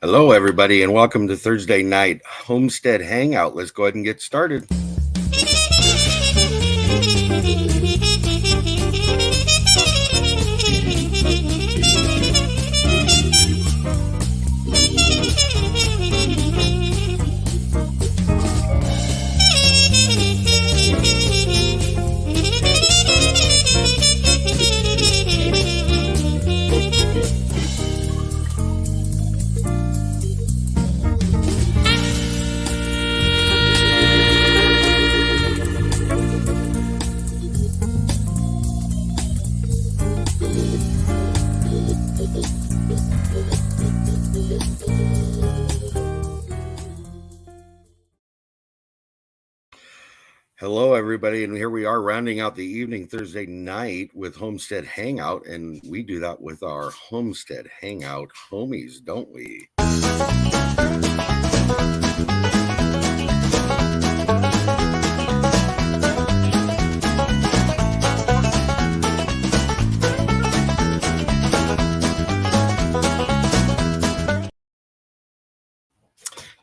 Hello, everybody, and welcome to Thursday night Homestead Hangout. Let's go ahead and get started. Hello, everybody, and here we are rounding out the evening Thursday night with Homestead Hangout, and we do that with our Homestead Hangout homies, don't we?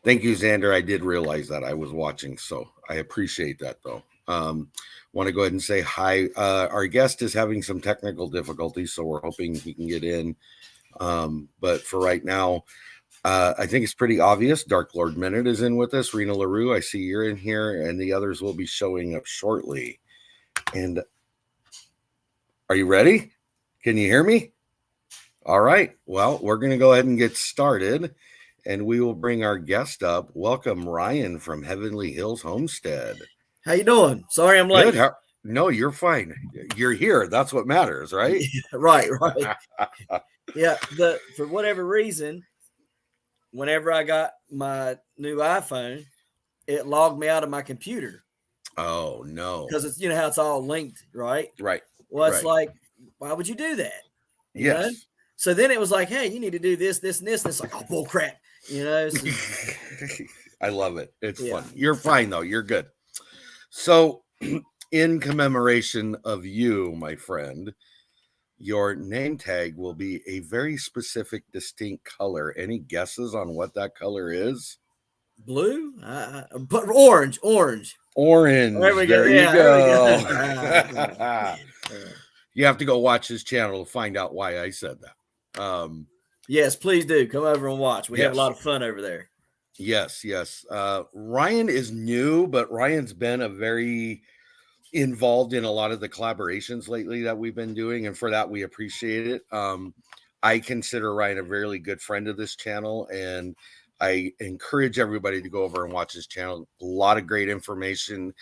Thank you, Xander. I did realize that I was watching, so I appreciate that, though. Want to go ahead and say hi. Our guest is having some technical difficulties, so we're hoping he can get in. But for right now, I think it's pretty obvious. Dark Lord Minute is in with us. Rena LaRue, I see you're in here, and the others will be showing up shortly. And are you ready? Can you hear me? All right. Well, we're going to go ahead and get started. And we will bring our guest up. Welcome, Ryan from Heavenly Hills Homestead. How you doing? Sorry I'm late. Good. No, you're fine. You're here. That's what matters, right? Right. Yeah. For whatever reason, whenever I got my new iPhone, it logged me out of my computer. Oh, no. Because it's, how it's all linked, right? Right. Well, it's like, why would you do that? Yes. Know? So then it was like, hey, you need to do this, this, and this. And it's like, oh, bull crap. So, I love it. It's fun. You're fine, though. You're good. So in commemoration of you, my friend, your name tag will be a very specific, distinct color. Any guesses on what that color is? Blue? But orange. Orange. There we go. There you go. You have to go watch his channel to find out why I said that. Yes, please do. Come over and watch. We have a lot of fun over there. Yes. Ryan is new, but Ryan's been a very involved in a lot of the collaborations lately that we've been doing, and for that we appreciate it. I consider Ryan a really good friend of this channel, and I encourage everybody to go over and watch his channel. A lot of great information.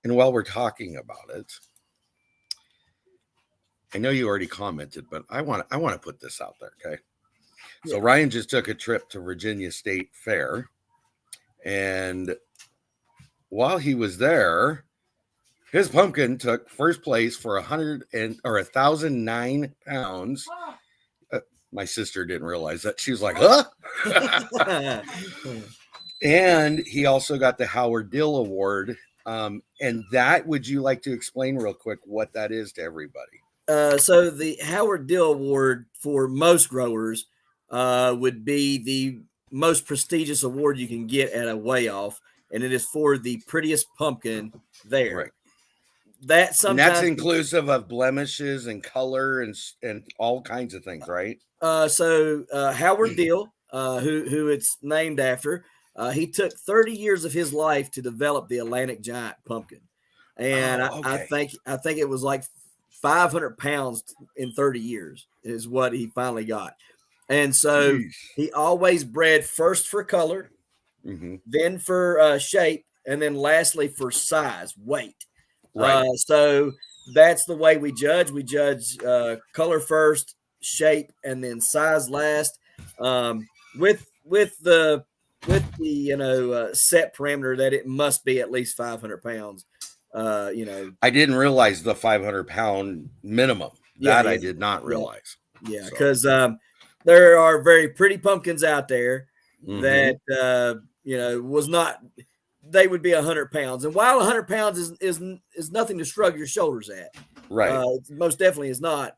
And while we're talking about it, I know you already commented, but I want to put this out there, okay? So Ryan just took a trip to Virginia State Fair, and while he was there, his pumpkin took first place for 1,009 pounds. My sister didn't realize that. She was like, huh? And he also got the Howard Dill Award. And that, would you like to explain real quick what that is to everybody? So the Howard Dill Award for most growers would be the most prestigious award you can get at a weigh-off, and it is for the prettiest pumpkin there. Right. That's inclusive of blemishes and color and all kinds of things, right? So Howard Dill, who it's named after, he took 30 years of his life to develop the Atlantic Giant pumpkin, and I think it was like 500 pounds in 30 years is what he finally got. And so he always bred first for color, then for shape, and then lastly for size, weight. Right. So that's the way we judge. We judge color first, shape, and then size last. With the set parameter that it must be at least 500 pounds. I didn't realize the 500-pound minimum. I did not realize. Yeah, because there are very pretty pumpkins out there that was not. They would be 100 pounds, and while 100 pounds is nothing to shrug your shoulders at, right? Most definitely is not.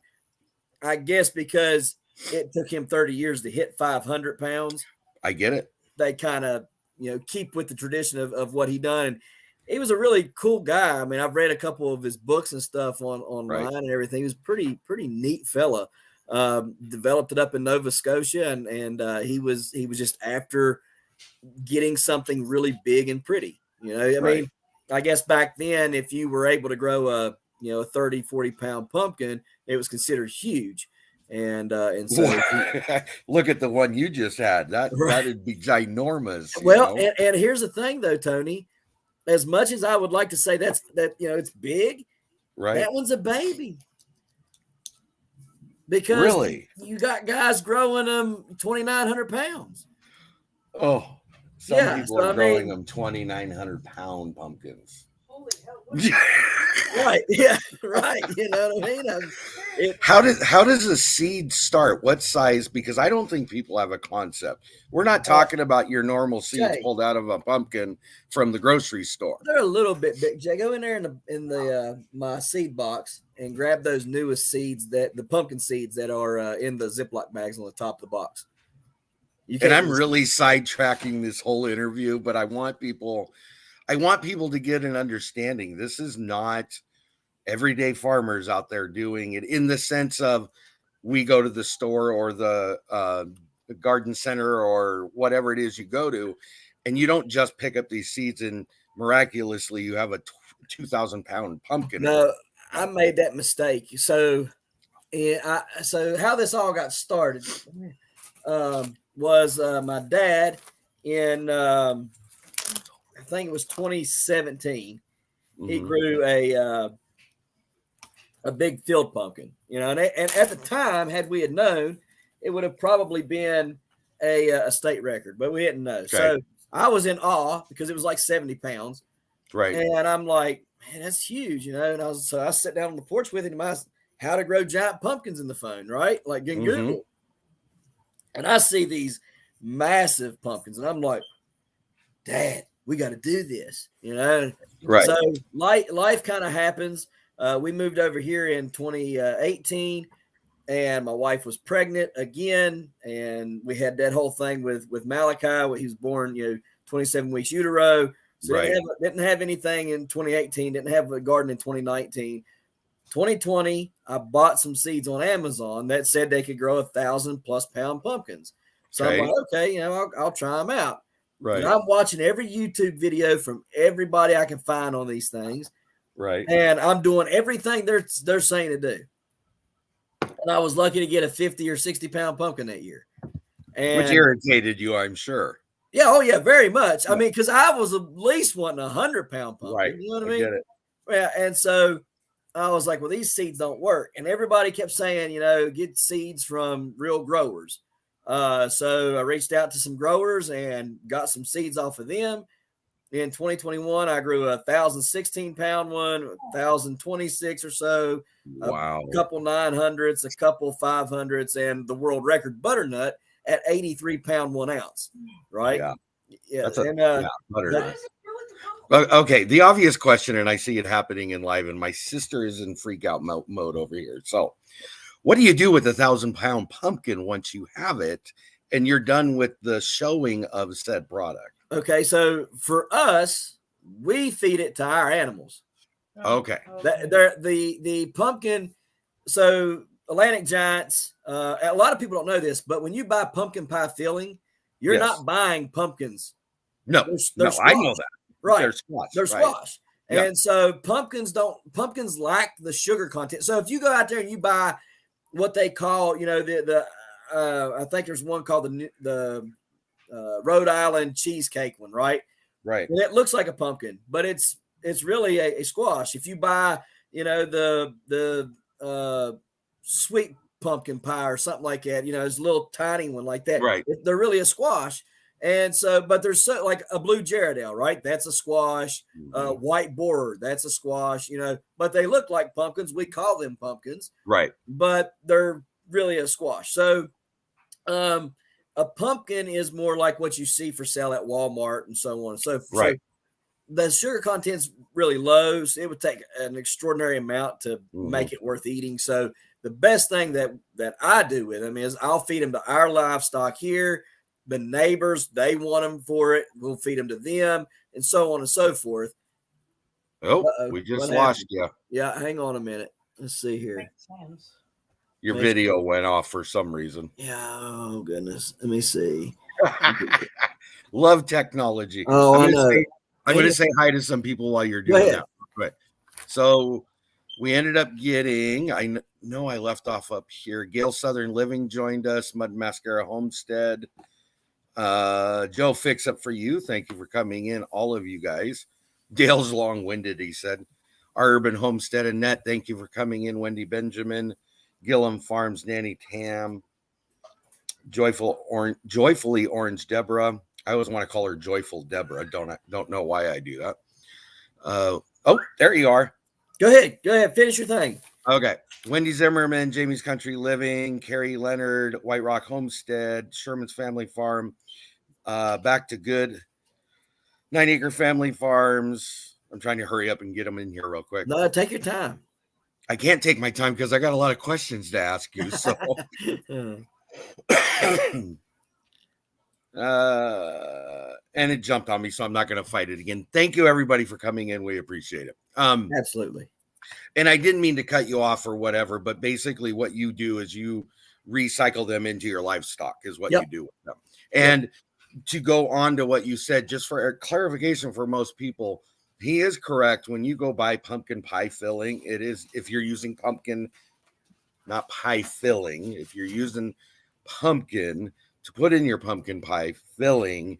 I guess because it took him 30 years to hit 500 pounds. I get it. They kind of, keep with the tradition of what he done. And he was a really cool guy. I mean, I've read a couple of his books and stuff online and everything. He was pretty neat fella. Developed it up in Nova Scotia, and he was just after getting something really big and pretty. I mean, I guess back then, if you were able to grow a 30, 40 pound pumpkin, it was considered huge. And so look at the one you just had. That'd be ginormous. Well, and here's the thing though, Tony, as much as I would like to say that it's big, right? That one's a baby. Because really, you got guys growing them 2,900 pounds. Oh, some people are growing them 2,900 pound pumpkins. Holy hell! Right? Yeah, right. You know what I mean? How does a seed start? What size? Because I don't think people have a concept. We're not talking about your normal seeds pulled out of a pumpkin from the grocery store. They're a little bit big. Jay, go in there in the my seed box and grab those newest seeds, the pumpkin seeds that are in the Ziploc bags on the top of the box. And I'm really sidetracking this whole interview, but I want people to get an understanding. This is not everyday farmers out there doing it in the sense of we go to the store or the garden center or whatever it is you go to, and you don't just pick up these seeds and miraculously you have a 2,000 pound pumpkin. No, I made that mistake. So, so how this all got started was my dad in I think it was 2017. He grew a big field pumpkin, and at the time, had we had known, it would have probably been a state record, but we didn't know. Okay. So I was in awe because it was like 70 pounds. Right. And I'm like, man, that's huge, And I sat down on the porch with him. I asked how to grow giant pumpkins in the phone, right? Like in Google. And I see these massive pumpkins, and I'm like, Dad, we got to do this, Right. So life kind of happens. We moved over here in 2018, and my wife was pregnant again, and we had that whole thing with Malachi. He was born, 27 weeks utero. So didn't have anything in 2018. Didn't have a garden in 2019. 2020, I bought some seeds on Amazon that said they could grow 1,000+ pound pumpkins. So I'm like, okay, I'll try them out. Right. And I'm watching every YouTube video from everybody I can find on these things. Right. And I'm doing everything they're saying to do. And I was lucky to get a 50 or 60 pound pumpkin that year. Which irritated you, I'm sure. Yeah. Oh, yeah, very much. I mean, because I was at least wanting 100 pound pumpkin. Right. You know what I mean? Get it. Yeah. And so I was like, well, these seeds don't work. And everybody kept saying, get seeds from real growers. So I reached out to some growers and got some seeds off of them. In 2021, I grew 1,016 pound one, 1,026 or so. Wow. A couple 900s, a couple 500s, and the world record butternut at 83 pound 1 ounce. Right. Yeah. That's butternut. Okay. The obvious question, and I see it happening in live, and my sister is in freak out mode over here. So what do you do with 1,000 pound pumpkin once you have it and you're done with the showing of said product? Okay, so for us, we feed it to our animals. Okay. The pumpkin, so Atlantic Giants, a lot of people don't know this, but when you buy pumpkin pie filling, you're not buying pumpkins. No, they're I know that. Right. They're squash. They're squash. Right. And so pumpkins lack the sugar content. So if you go out there and you buy what they call, I think there's one called the Rhode Island cheesecake one, right? Right. And it looks like a pumpkin, but it's really a squash. If you buy, the sweet pumpkin pie or something like that, it's a little tiny one like that. Right. They're really a squash. And so, but there's like a blue Gerardale, right? That's a squash. White borer, that's a squash, but they look like pumpkins. We call them pumpkins. Right. But they're really a squash. So, a pumpkin is more like what you see for sale at Walmart and so on and so forth. Right. So the sugar content's really low. So it would take an extraordinary amount to make it worth eating. So the best thing that I do with them is I'll feed them to our livestock here. The neighbors, they want them for it. We'll feed them to them, and so on and so forth. Oh, we just lost you. Yeah, hang on a minute. Let's see here. Makes sense. Your video went off for some reason. Yeah. Oh goodness. Let me see. Love technology. Oh, I'm going to say hi to some people while you're doing that. Quick. So we ended up getting, I know I left off up here. Gail Southern Living joined us. Mud Mascara Homestead. Joe Fix Up for You. Thank you for coming in, all of you guys. Dale's long-winded, he said. Our Urban Homestead Annette. Thank you for coming in. Wendy Benjamin. Gilliam Farms, Nanny Tam. Joyfully Orange Deborah. I always want to call her Joyful Deborah. Don't know why I do that. Oh, there you are. Go ahead. Finish your thing. Okay. Wendy Zimmerman, Jamie's Country Living, Carrie Leonard, White Rock Homestead, Sherman's Family Farm, Back to Good, 9 Acre Family Farms. I'm trying to hurry up and get them in here real quick. No, take your time. I can't take my time because I got a lot of questions to ask you. So, and it jumped on me, so I'm not going to fight it again. Thank you, everybody, for coming in. We appreciate it. Absolutely. And I didn't mean to cut you off or whatever, but basically what you do is you recycle them into your livestock is what you do with them. And to go on to what you said, just for clarification for most people, he is correct. When you go buy pumpkin pie filling, it is, if you're using pumpkin, not pie filling, if you're using pumpkin to put in your pumpkin pie filling,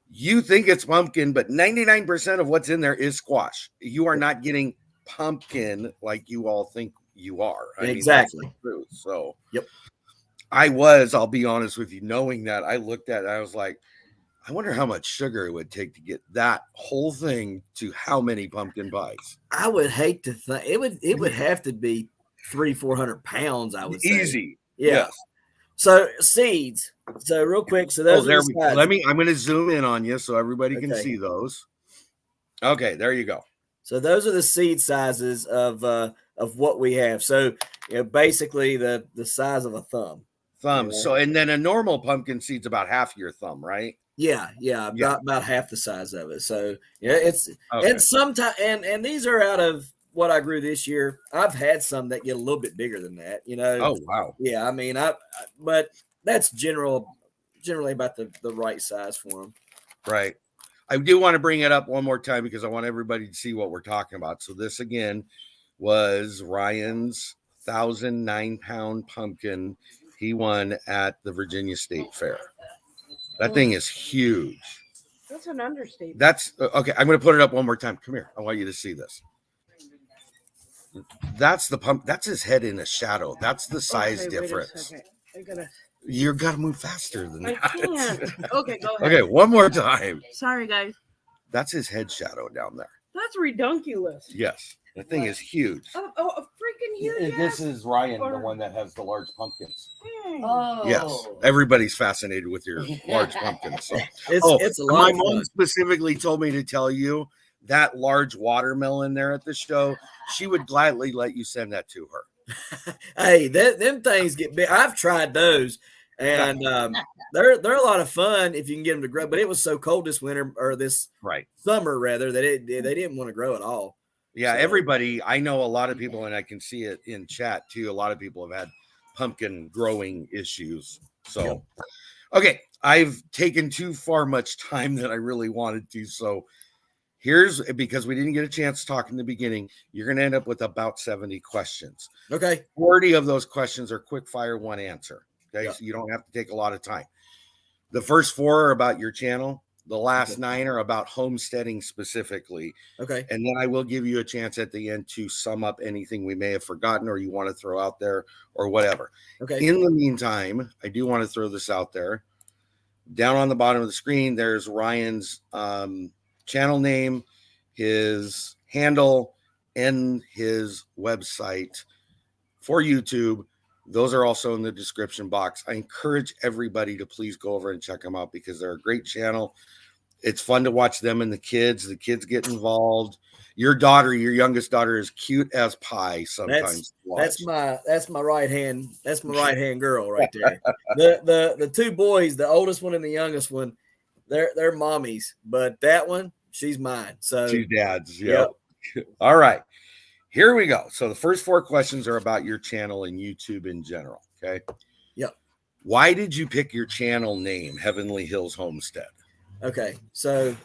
you think it's pumpkin, but 99% of what's in there is squash. You are not getting pumpkin like you all think you are. Exactly. Mean, that's the truth. So, yep. I'll be honest with you, knowing that, I looked at it, I was like, I wonder how much sugar it would take to get that whole thing to how many pumpkin pies. I would hate to think it would have to be 300-400 pounds. I would say. Easy. Yeah. Yes. So seeds. So real quick. So those I'm going to zoom in on you so everybody can see those. Okay, there you go. So those are the seed sizes of what we have. So basically the size of a thumb. So and then a normal pumpkin seed's about half your thumb, right? Yeah, about half the size of it. So it's and sometimes and these are out of what I grew this year. I've had some that get a little bit bigger than that. Oh wow. Yeah, I mean but that's generally about the right size for them. Right. I do want to bring it up one more time because I want everybody to see what we're talking about. So this again was Ryan's 1,009-pound pumpkin he won at the Virginia State Fair. That thing is huge. That's an understatement. That's okay. I'm going to put it up one more time. Come here. I want you to see this. That's the pump. That's his head in a shadow. That's the size difference. You got to move faster than that. I can't. Okay, go ahead. Okay, one more time. Sorry, guys. That's his head shadow down there. That's redunculous. Yes. The thing is huge. Oh, freaking huge. This is Ryan, the one that has the large pumpkins. Oh. Yes. Everybody's fascinated with your large pumpkins. So. It's a lot. My mom specifically told me to tell you that large watermelon there at the show, she would gladly let you send that to her. Hey, them things get big. I've tried those, and they're a lot of fun if you can get them to grow. But it was so cold this winter or this summer rather that they didn't want to grow at all. Yeah, everybody, I know a lot of people, and I can see it in chat too. A lot of people have had pumpkin growing issues. So, okay, I've taken too far much time that I really wanted to. So here's, because we didn't get a chance to talk in the beginning, you're going to end up with about 70 questions. Okay. 40 of those questions are quick fire, one answer. Okay. So you don't have to take a lot of time. The first 4 are about your channel. The last 9 are about homesteading specifically. Okay. And then I will give you a chance at the end to sum up anything we may have forgotten or you want to throw out there or whatever. Okay. In the meantime, I do want to throw this out there. Down on the bottom of the screen, there's Ryan's channel name, his handle, and his website for YouTube. Those are also in the description box. I encourage everybody to please go over and check them out because they're a great channel. It's fun to watch them and the kids. The kids get involved. your youngest daughter is cute as pie sometimes. That's my right hand. That's my right hand girl right there. The two boys, the oldest one and the youngest one, they're mommies, but that one, she's mine. So two dads. Yep. All right. Here we go. So the first 4 questions are about your channel and YouTube in general. Okay. Yep. Why did you pick your channel name, Heavenly Hills Homestead? Okay. So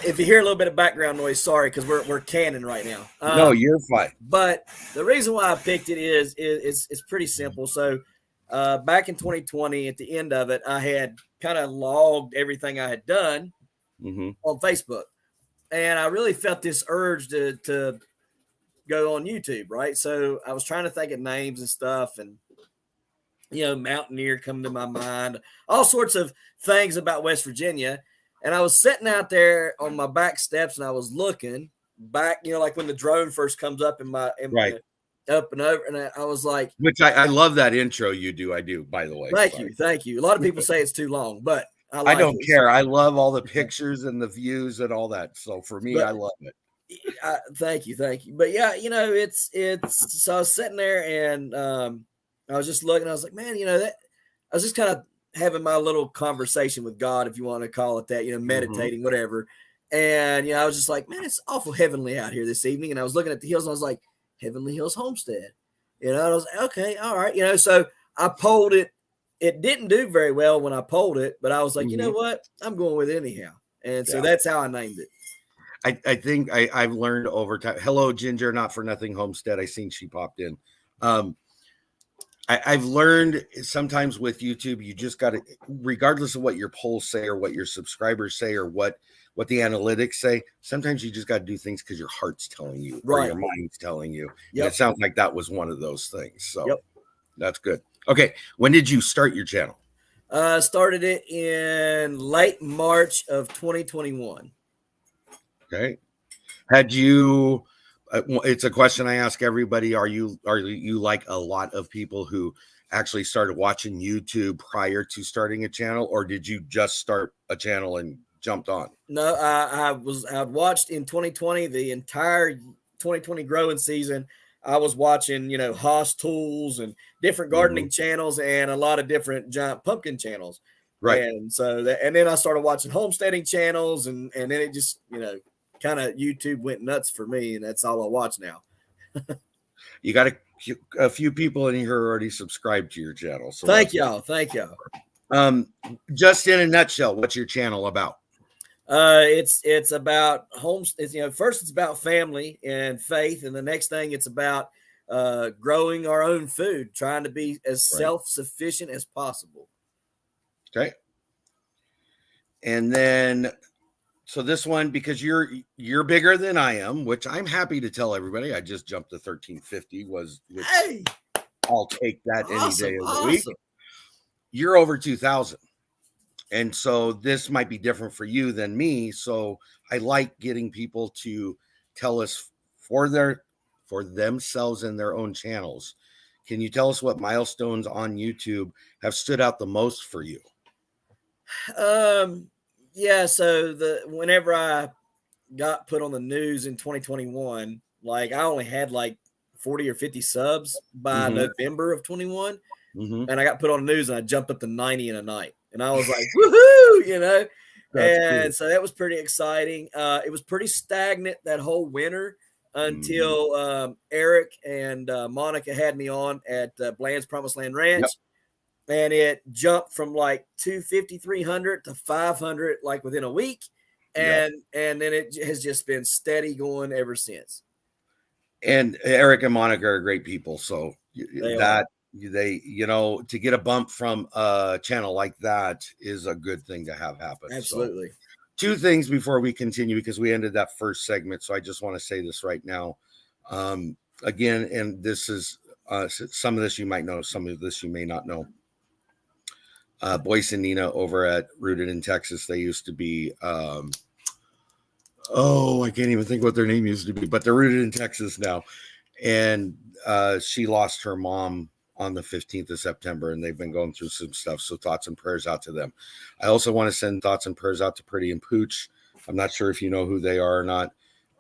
if you hear a little bit of background noise, sorry, because we're canning right now. No, you're fine. But the reason why I picked it is it's pretty simple. So back in 2020, at the end of it, I had kind of logged everything I had done on Facebook. And I really felt this urge to go on YouTube, right? So I was trying to think of names and stuff, and Mountaineer come to my mind, all sorts of things about West Virginia. And I was sitting out there on my back steps, and I was looking back, like when the drone first comes up in my up and over, and I was like, which I love that intro you do. I do, by the way. Thank you. A lot of people say it's too long, but I don't care. I love all the pictures and the views and all that. So for me, I love it. Thank you. But yeah, it's so I was sitting there and I was just looking. I was like, man, that I was just kind of having my little conversation with God, if you want to call it that, meditating, whatever. And I was just like, man, it's awful heavenly out here this evening. And I was looking at the hills and I was like, Heavenly Hills Homestead. And I was like, okay, all right, so I polled it. It didn't do very well when I polled it, but I was like, you know what? I'm going with it anyhow. And so that's how I named it. I think I've learned over time. Hello, Ginger, not for nothing Homestead. I seen she popped in. I've learned sometimes with YouTube, you just got to, regardless of what your polls say or what your subscribers say or what the analytics say, sometimes you just got to do things because your heart's telling you, or your mind's telling you. Yep. And it sounds like that was one of those things. So that's good. Okay. When did you start your channel? Started it in late March of 2021. Okay. Had you, it's a question I ask everybody. Are you like a lot of people who actually started watching YouTube prior to starting a channel, or did you just start a channel and jumped on? No, I watched in 2020, the entire 2020 growing season. I was watching, Haas Tools and different gardening channels and a lot of different giant pumpkin channels. Right. And so and then I started watching homesteading channels and then it just, kind of YouTube went nuts for me. And that's all I watch now. You got a few people in here already subscribed to your channel. So thank y'all. Just in a nutshell, what's your channel about? It's about homes. First it's about family and faith, and the next thing it's about growing our own food, trying to be as self-sufficient as possible. Okay. And then, so this one, because you're bigger than I am, which I'm happy to tell everybody, I just jumped to 1350. I'll take that any day of the week. You're over 2,000. And so this might be different for you than me. So I like getting people to tell us for themselves and their own channels. Can you tell us what milestones on YouTube have stood out the most for you? Yeah. So whenever I got put on the news in 2021, like I only had like 40 or 50 subs by November of 21. And I got put on the news and I jumped up to 90 in a night. And I was like, woohoo, That's cool. So that was pretty exciting. It was pretty stagnant that whole winter until Eric and Monica had me on at Bland's Promised Land Ranch. And it jumped from like 250, 300 to 500, like within a week. And then it has just been steady going ever since. And Eric and Monica are great people. So they to get a bump from a channel like that is a good thing to have happen. Absolutely. So, 2 things before we continue, because we ended that first segment. So I just want to say this right now. Again, and this is some of this you might know, some of this you may not know. Boyce and Nina over at Rooted in Texas, they used to be I can't even think what their name used to be, but they're rooted in Texas now. And she lost her mom on the 15th of September, and they've been going through some stuff. So thoughts and prayers out to them. I also want to send thoughts and prayers out to Pretty and Pooch. I'm not sure if you know who they are or not,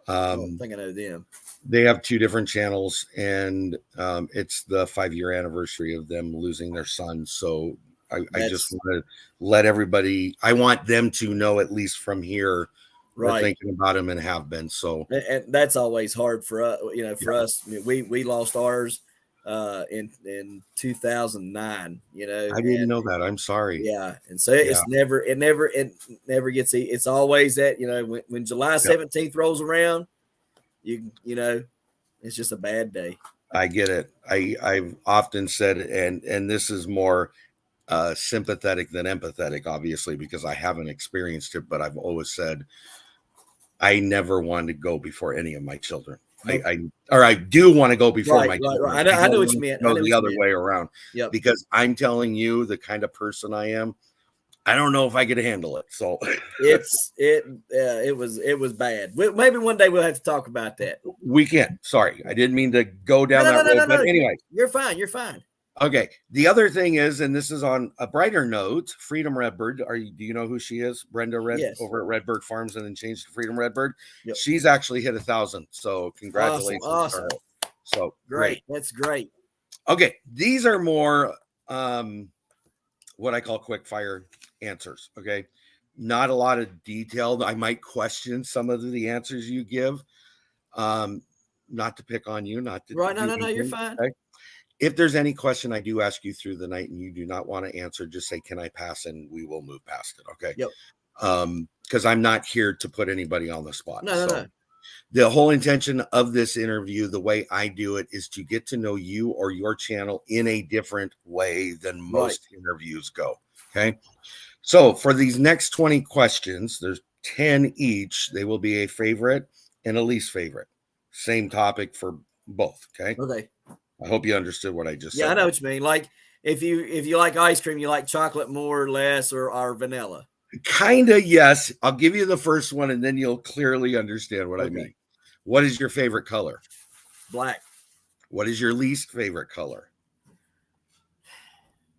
I think I know them. They have 2 different channels, and it's the 5-year anniversary of them losing their son. So I just want to let everybody, I want them to know, at least from here, we're thinking about them and have been. So, and that's always hard for us, for us. I mean, we lost ours in 2009, I didn't know that. I'm sorry. Yeah. And so it never gets, it's always that, when July 17th rolls around, it's just a bad day. I get it. I've often said, and this is more sympathetic than empathetic, obviously, because I haven't experienced it, but I've always said I never want to go before any of my children. Nope. I do want to go before my children. I know what you mean. Go the other way around. Yep. Because I'm telling you, the kind of person I am, I don't know if I could handle it. So it was bad. Maybe one day we'll have to talk about that. We can. Sorry, I didn't mean to go down that road. But anyway, you're fine. You're fine. Okay. The other thing is, and this is on a brighter note, Freedom Redbird. Do you know who she is? Brenda over at Redbird Farms, and then changed to Freedom Redbird. Yep. She's actually hit 1,000. So congratulations. Awesome. So great. That's great. Okay. These are more what I call quick fire answers. Okay. Not a lot of detail. I might question some of the answers you give. Not to pick on you, not to No, you're fine. Okay? If there's any question I do ask you through the night and you do not want to answer, just say, can I pass? And we will move past it. Okay. Yep. Because I'm not here to put anybody on the spot. No. The whole intention of this interview, the way I do it, is to get to know you or your channel in a different way than most interviews go. Okay. So for these next 20 questions, there's 10 each. They will be a favorite and a least favorite. Same topic for both. Okay. I hope you understood what I just said. Yeah, I know what you mean. Like if you like ice cream, you like chocolate more or less, or vanilla? Kind of, yes. I'll give you the first one, and then you'll clearly understand what I mean. What is your favorite color? Black. What is your least favorite color?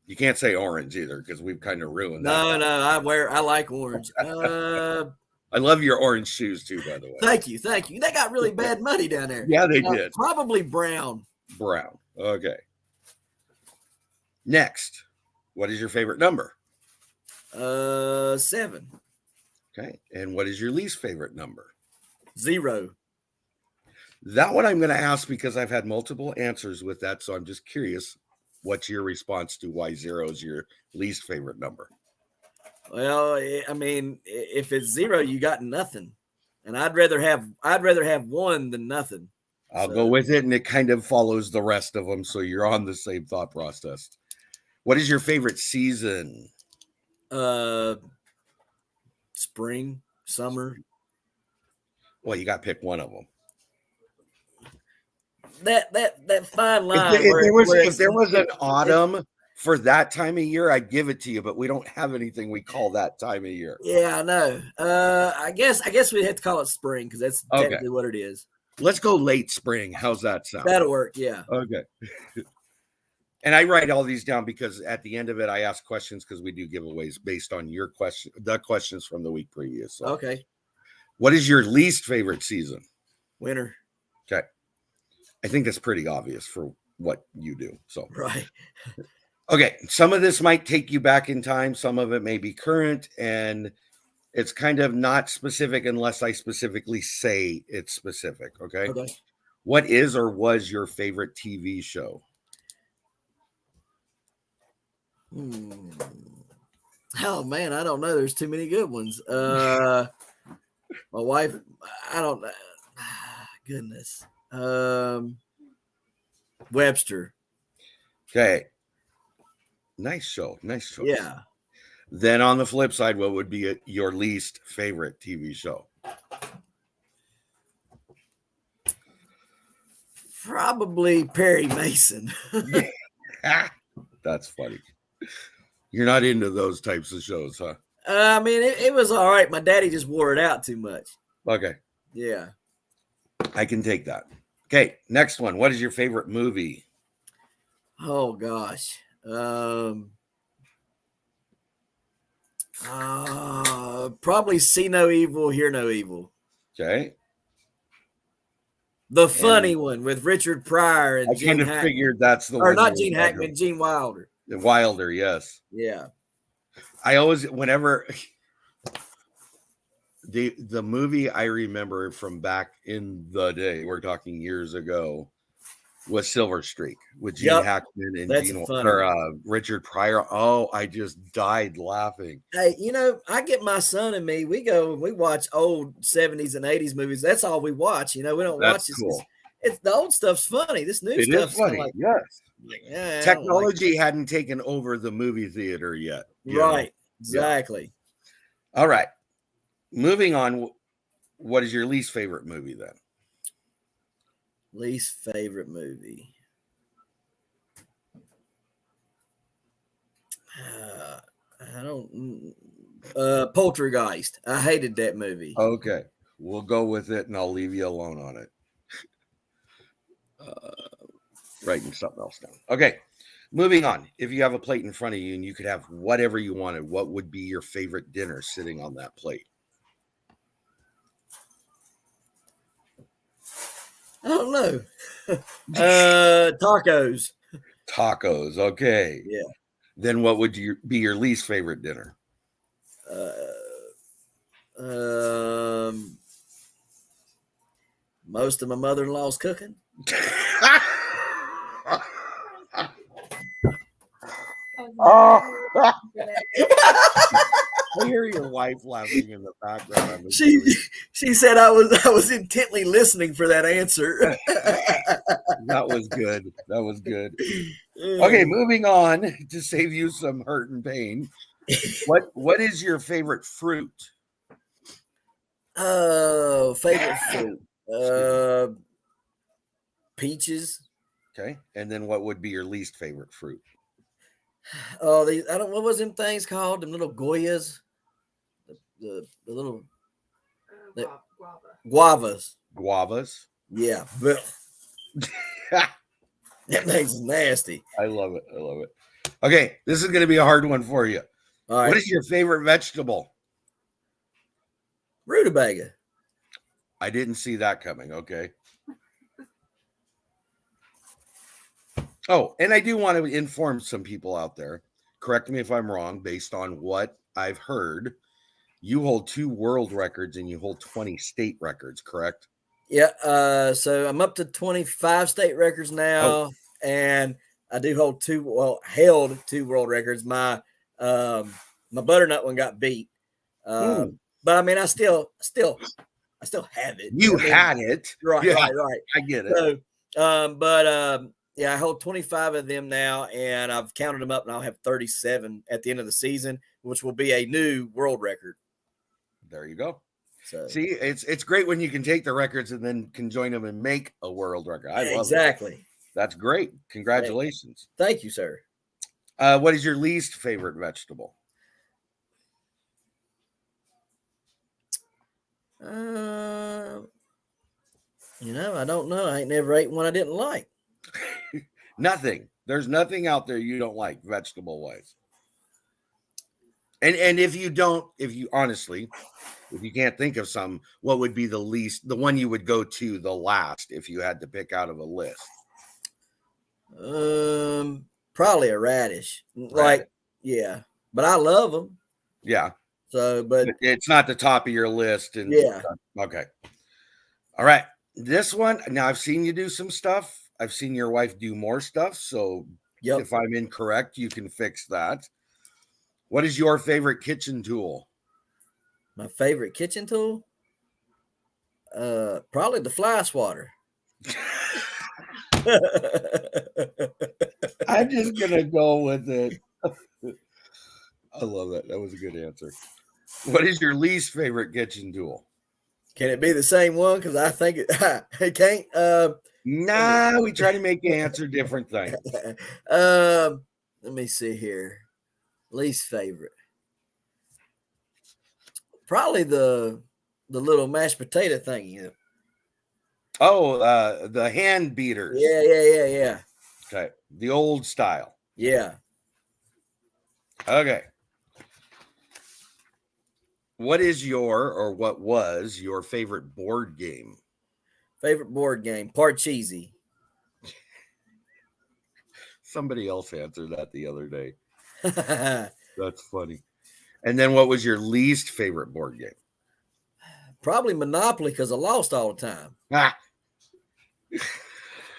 You can't say orange either, because we've kind of ruined that. No, I like orange. I love your orange shoes too, by the way. Thank you. They got really bad money down there. Yeah, they did. Probably brown. Okay. Next, what is your favorite number? 7. Okay. And what is your least favorite number? 0. That one I'm going to ask because I've had multiple answers with that. So I'm just curious, what's your response to why 0 is your least favorite number? Well, I mean, if it's 0, you got nothing. And I'd rather have 1 than nothing. I'll go with it, and it kind of follows the rest of them, so you're on the same thought process. What is your favorite season? Spring, summer. Well, you got to pick one of them. That fine line. If there was an autumn for that time of year, I'd give it to you, but we don't have anything we call that time of year. Yeah, I know. I guess we'd have to call it spring because that's technically what it is. Let's go late spring. How's that sound? That'll work. Yeah. Okay. And I write all these down because at the end of it, I ask questions because we do giveaways based on your question, the questions from the week previous. So. Okay. What is your least favorite season? Winter. Okay. I think that's pretty obvious for what you do. So. Right. Okay. Some of this might take you back in time. Some of it may be current, and it's kind of not specific unless I specifically say it's specific. Okay. What is or was your favorite TV show? Oh man, I don't know. There's too many good ones. My wife, I don't know. Goodness. Webster. Okay. Nice show. Nice show. Yeah. Then on the flip side, what would be your least favorite TV show? Probably Perry Mason. That's funny. You're not into those types of shows, huh? I mean, it was all right. My daddy just wore it out too much. Okay. Yeah. I can take that. Okay. Next one. What is your favorite movie? Oh, gosh. Probably See No Evil, Hear No Evil. Okay. The funny one with Richard Pryor and I Gene kind of Hackman. figured that's the Or one. not Gene Hackman, Gene Wilder. Wilder, yes. Yeah. I always, whenever the movie I remember from back in the day, we're talking years ago, was Silver Streak with Gene Hackman and Richard Pryor. Oh, I just died laughing. Hey, I get my son and me, we go and we watch old 70s and 80s movies. That's all we watch. We don't watch this. Cool. It's the old stuff's funny. This new stuff's funny. like, yes. Technology hadn't taken over the movie theater yet. Right. Exactly. Yeah. All right. Moving on. What is your least favorite movie then? Least favorite movie. I don't. Poltergeist. I hated that movie. Okay, we'll go with it, and I'll leave you alone on it. Writing something else down. Okay, moving on. If you have a plate in front of you and you could have whatever you wanted, what would be your favorite dinner sitting on that plate? I don't know. Tacos. Tacos. Okay. Yeah. Then what would be your least favorite dinner? Most of my mother-in-law's cooking. I hear your wife laughing in the background. She said I was intently listening for that answer. That was good. That was good. Okay, moving on to save you some hurt and pain. What is your favorite fruit? Oh, favorite fruit. Peaches. Okay, and then what would be your least favorite fruit? Oh, what was them things called? Them little Goyas, the little guavas. Guavas. Yeah, but that thing's nasty. I love it. I love it. Okay, this is going to be a hard one for you. All right. What is your favorite vegetable? Rutabaga. I didn't see that coming. Okay. Oh, and I do want to inform some people out there. Correct me if I'm wrong. Based on what I've heard, you hold 2 world records and you hold 20 state records. Correct? Yeah. So I'm up to 25 state records now, and I do hold held 2 world records. My butternut one got beat, but I mean, I still have it. You had it, right? Yeah, right. I get it. So, yeah, I hold 25 of them now, and I've counted them up, and I'll have 37 at the end of the season, which will be a new world record. There you go. So, see, it's great when you can take the records and then can join them and make a world record. I love exactly. it. That's great. Congratulations. Thank you, sir. What is your least favorite vegetable? I don't know. I ain't never ate one I didn't like. Nothing. There's nothing out there you don't like vegetable wise. And if you can't think of some, what would be the one you would go to the last if you had to pick out of a list? Probably a radish. Like, yeah, but I love them. Yeah. So, but it's not the top of your list. And yeah. Okay. All right. This one, now I've seen you do some stuff. I've seen your wife do more stuff. So if I'm incorrect, you can fix that. What is your favorite kitchen tool? My favorite kitchen tool? Probably the fly swatter. I'm just going to go with it. I love that. That was a good answer. What is your least favorite kitchen tool? Can it be the same one? Because I think it can't. Nah, we try to make you answer different things. Let me see here. Least favorite. Probably the little mashed potato thing. Oh, the hand beaters. Yeah. Okay. The old style. Yeah. Okay. What was your favorite board game? Favorite board game, Parcheesi. Somebody else answered that the other day. That's funny. And then what was your least favorite board game? Probably Monopoly because I lost all the time. Ah, I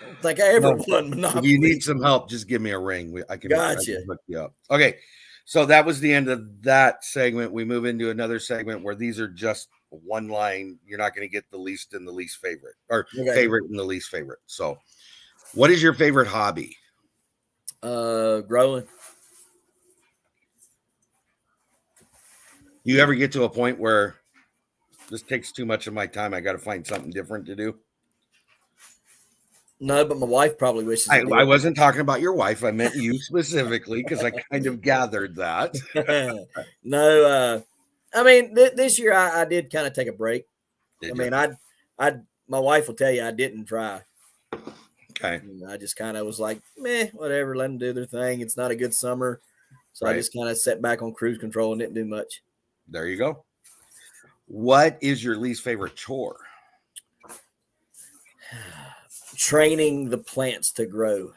don't think I ever won Monopoly. if you need some help, just give me a ring. I can hook you up. Okay. So that was the end of that segment. We move into another segment where these are just one line. You're not going to get the least and the least favorite, or favorite and the least favorite. So what is your favorite hobby? Growing. You ever get to a point where this takes too much of my time? I got to find something different to do. No, but my wife probably wishes. I wasn't talking about your wife. I meant you specifically because I kind of gathered that. No, I mean this year I did kind of take a break. My wife will tell you I didn't try. Okay. I just kind of was like, meh, whatever, let them do their thing. It's not a good summer. So I just kind of sat back on cruise control and didn't do much. There you go. What is your least favorite chore? Training the plants to grow.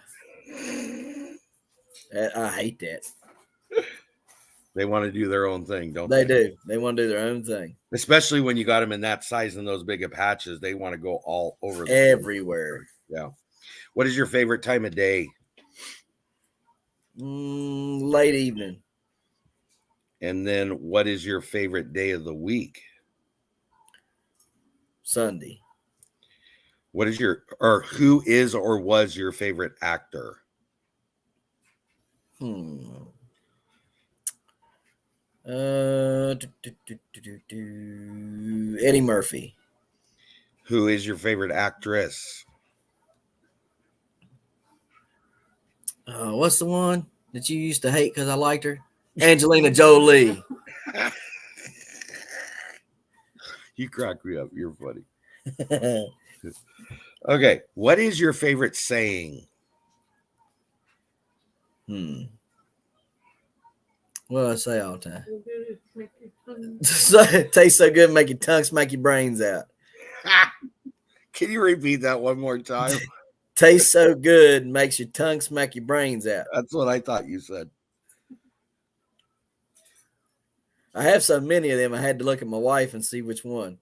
I hate that. They want to do their own thing, don't they? They do. They want to do their own thing. Especially when you got them in that size and those big of patches. They want to go all over. Everywhere. Yeah. What is your favorite time of day? Late evening. And then what is your favorite day of the week? Sunday. What is who is or was your favorite actor? Eddie Murphy. Who is your favorite actress? What's the one that you used to hate because I liked her? Angelina Jolie. You crack me up. You're funny. Okay. What is your favorite saying? What do I say all the time? Tastes so good, make your tongue smack your brains out. Can you repeat that one more time? Tastes so good, makes your tongue smack your brains out. That's what I thought you said. I have so many of them, I had to look at my wife and see which one.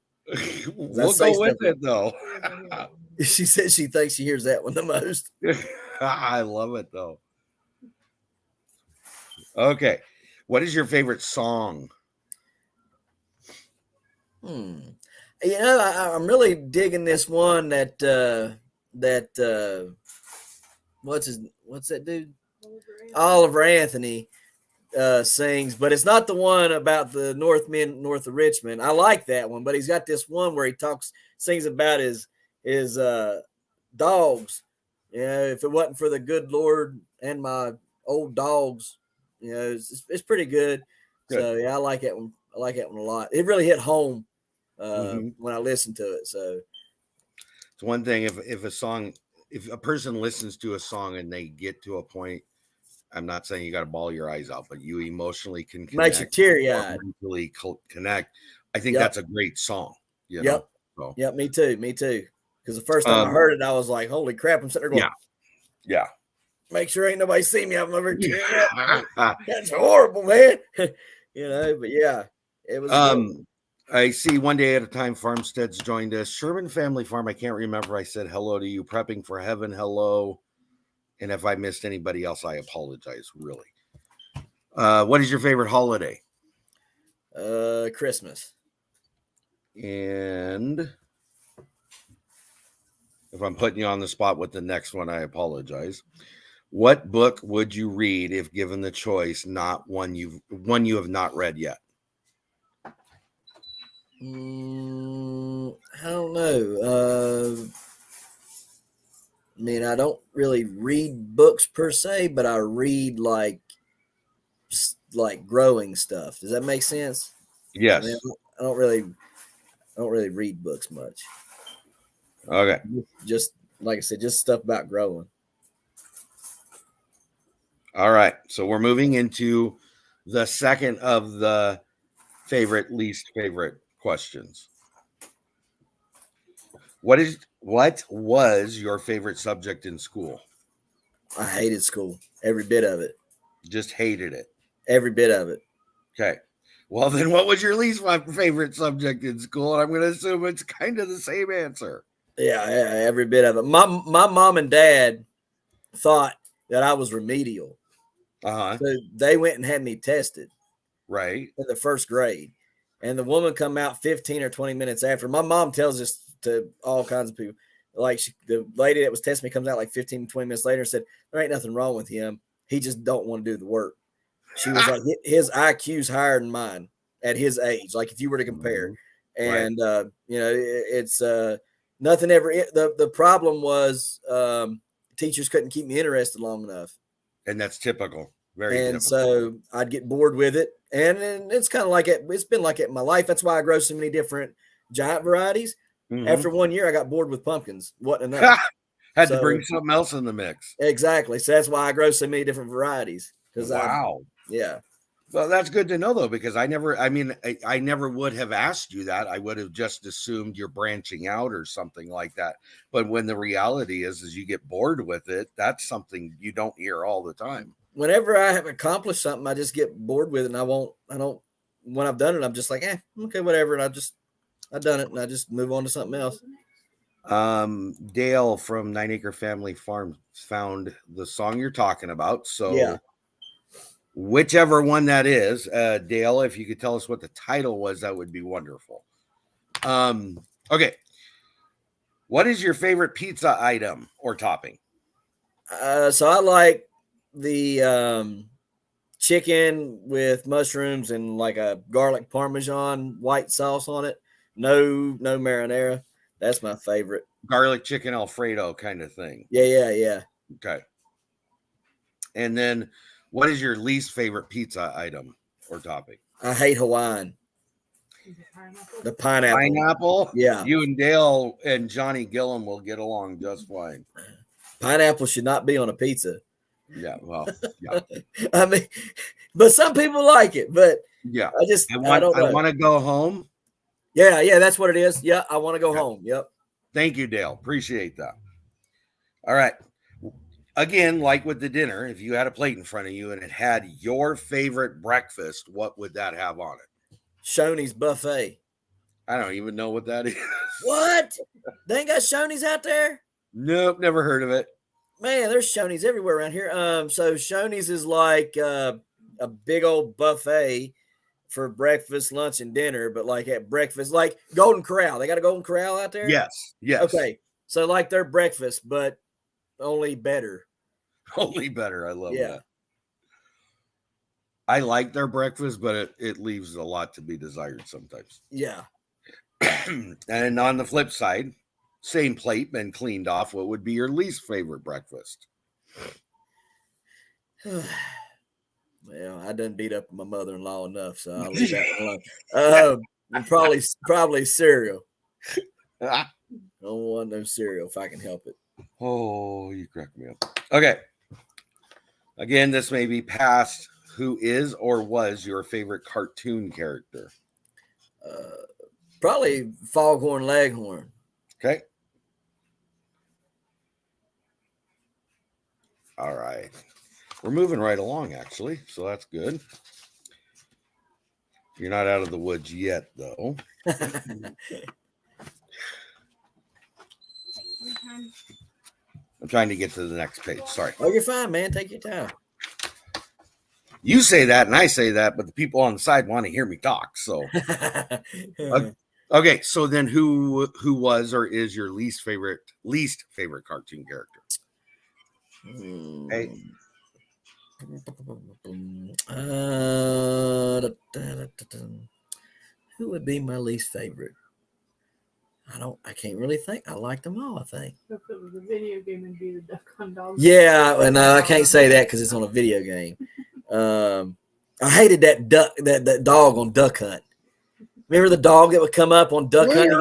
We'll go with it, though. She said she thinks she hears that one the most. I love it, though. Okay. What is your favorite song? You know, I'm really digging this one that what's that dude? Oliver Anthony sings, but it's not the one about the Northmen north of Richmond. I like that one, but he's got this one where he sings about his dogs. You know, if it wasn't for the good Lord and my old dogs, you know, it's pretty good. So yeah, I like that one. I like that one a lot. It really hit home when I listened to it. So it's one thing if a person listens to a song and they get to a point, I'm not saying you got to bawl your eyes out, but you emotionally can connect, makes you teary-eyed. Mentally connect. I think that's a great song. You know? So. Yep, me too. Because the first time I heard it, I was like, "Holy crap!" I'm sitting there going, "Yeah." Make sure ain't nobody see me. I'm over here. That's horrible, man. You know, but yeah, it was. I see One Day at a Time Farmstead's joined us. Sherman Family Farm. I can't remember. I said hello to you. Prepping for Heaven. Hello. And if I missed anybody else, I apologize. Really. What is your favorite holiday? Christmas. And if I'm putting you on the spot with the next one, I apologize. What book would you read if given the choice? Not one you have not read yet. I don't know. I mean, I don't really read books per se, but I read like growing stuff. Does that make sense? Yes. I mean, I don't really read books much. Okay. Just like I said, just stuff about growing. All right. So we're moving into the second of the least favorite questions. What was your favorite subject in school? I hated school, every bit of it. Just hated it. Every bit of it. Okay. Well, then what was your least favorite subject in school? And I'm going to assume it's kind of the same answer. Yeah, every bit of it. My mom and dad thought that I was remedial. Uh-huh. So they went and had me tested. Right. In the first grade. And the woman come out 15 or 20 minutes after. My mom tells this to all kinds of people. Like the lady that was testing me comes out like 15, 20 minutes later and said, there ain't nothing wrong with him. He just don't want to do the work. She was like, his IQ's higher than mine at his age. Like if you were to compare. And, it's nothing ever. The problem was teachers couldn't keep me interested long enough. And that's typical. Very and typical. So I'd get bored with it. And it's kind of like it's been like it in my life. That's why I grow so many different giant varieties. Mm-hmm. After 1 year, I got bored with pumpkins. What enough? Had to bring something else in the mix. Exactly. So that's why I grow so many different varieties. Wow. Yeah. Well, that's good to know, though, because I never would have asked you that. I would have just assumed you're branching out or something like that. But when the reality is you get bored with it, that's something you don't hear all the time. Whenever I have accomplished something, I just get bored with it. And when I've done it, I'm just like, okay, whatever. And I've done it and I just move on to something else. Dale from 9 Acre Family Farms found the song you're talking about. So yeah. Whichever one that is, Dale, if you could tell us what the title was, that would be wonderful. Okay. What is your favorite pizza item or topping? So I like the chicken with mushrooms and like a garlic parmesan white sauce on it. No marinara. That's my favorite. Garlic chicken Alfredo kind of thing. Yeah. Okay. And then what is your least favorite pizza item or topping? I hate Hawaiian. The pineapple. Pineapple? Yeah. You and Dale and Johnny Gilliam will get along just fine. Pineapple should not be on a pizza. Yeah, well, yeah. I mean, but some people like it, but yeah. I don't know. I want to go home. Yeah, that's what it is. Yeah, I want to go home. Yep. Thank you, Dale. Appreciate that. All right. Again, like with the dinner, if you had a plate in front of you and it had your favorite breakfast, what would that have on it? Shoney's Buffet. I don't even know what that is. What? They ain't got Shoney's out there? Nope, never heard of it. Man, there's Shoney's everywhere around here. So Shoney's is like a big old buffet for breakfast, lunch, and dinner, but like at breakfast, like Golden Corral. They got a Golden Corral out there? Yes. Okay. So like their breakfast, but only better. Only better. I love that. I like their breakfast, but it leaves a lot to be desired sometimes. Yeah. And on the flip side, same plate, been cleaned off. What would be your least favorite breakfast? Well, I done beat up my mother-in-law enough, so I'll leave that alone. Probably cereal. I don't want no cereal if I can help it. Oh, you crack me up. Okay. Again, this may be past. Who is or was your favorite cartoon character? Probably Foghorn Leghorn. Okay. All right. We're moving right along, actually, so that's good. You're not out of the woods yet, though. I'm trying to get to the next page. Sorry. Oh, you're fine, man. Take your time. You say that and I say that, but the people on the side want to hear me talk. So, okay. So then, who was or is your least favorite cartoon character? Hey. Who would be my least favorite? I can't really think. I liked them all, I think. If it was a video game, it'd be the Duck Hunt Dog. Yeah, and I can't say that because it's on a video game. I hated that that dog on Duck Hunt. Remember the dog that would come up on Duck Hunt?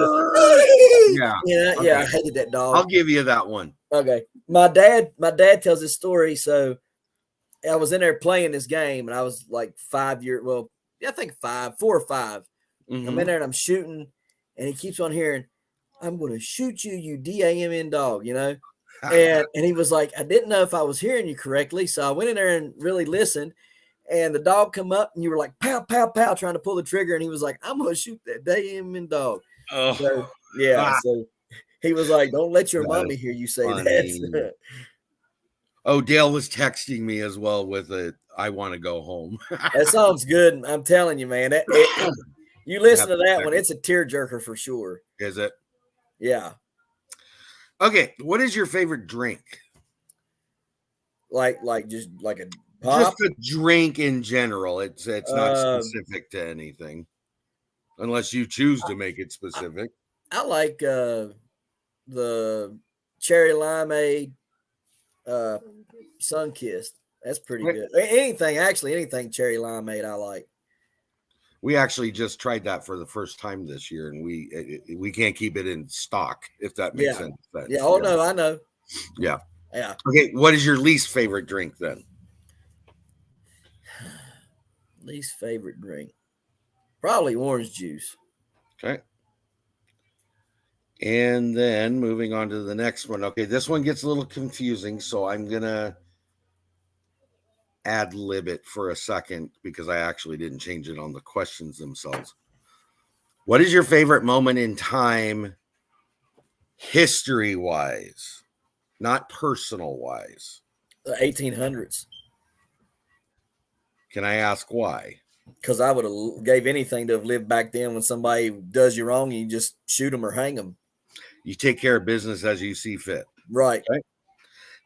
Yeah, I hated that dog. I'll give you that one. Okay. My dad tells this story. So I was in there playing this game and I was like 5 years, well, I think 4 or 5. Mm-hmm. I'm in there and I'm shooting and he keeps on hearing, I'm going to shoot you, you DAMN dog, you know? And he was like, I didn't know if I was hearing you correctly. So I went in there and really listened. And the dog come up and you were like, pow, pow, pow, trying to pull the trigger. And he was like, I'm going to shoot that DAMN dog. Oh, so, yeah. So he was like, don't let your mommy hear you say that. Oh, Dale was texting me as well with I want to go home. That sounds good. I'm telling you, man. You listen to that one, it's a tearjerker for sure. Is it? Yeah. Okay. What is your favorite drink? Like just like a pop? Just a drink in general. It's not specific to anything. Unless you choose to make it specific. I like the cherry limeade sun-kissed. That's pretty good. Anything cherry limeade I like. We actually just tried that for the first time this year, and we can't keep it in stock, if that makes sense. Yeah. Oh, no, I know. Yeah. Yeah. Okay. What is your least favorite drink then? Least favorite drink? Probably orange juice. Okay. And then moving on to the next one. Okay, this one gets a little confusing, so I'm going to ad lib it for a second because I actually didn't change it on the questions themselves. What is your favorite moment in time, history-wise, not personal-wise? The 1800s. Can I ask why? Because I would have gave anything to have lived back then when somebody does you wrong and you just shoot them or hang them. You take care of business as you see fit. Right. Okay.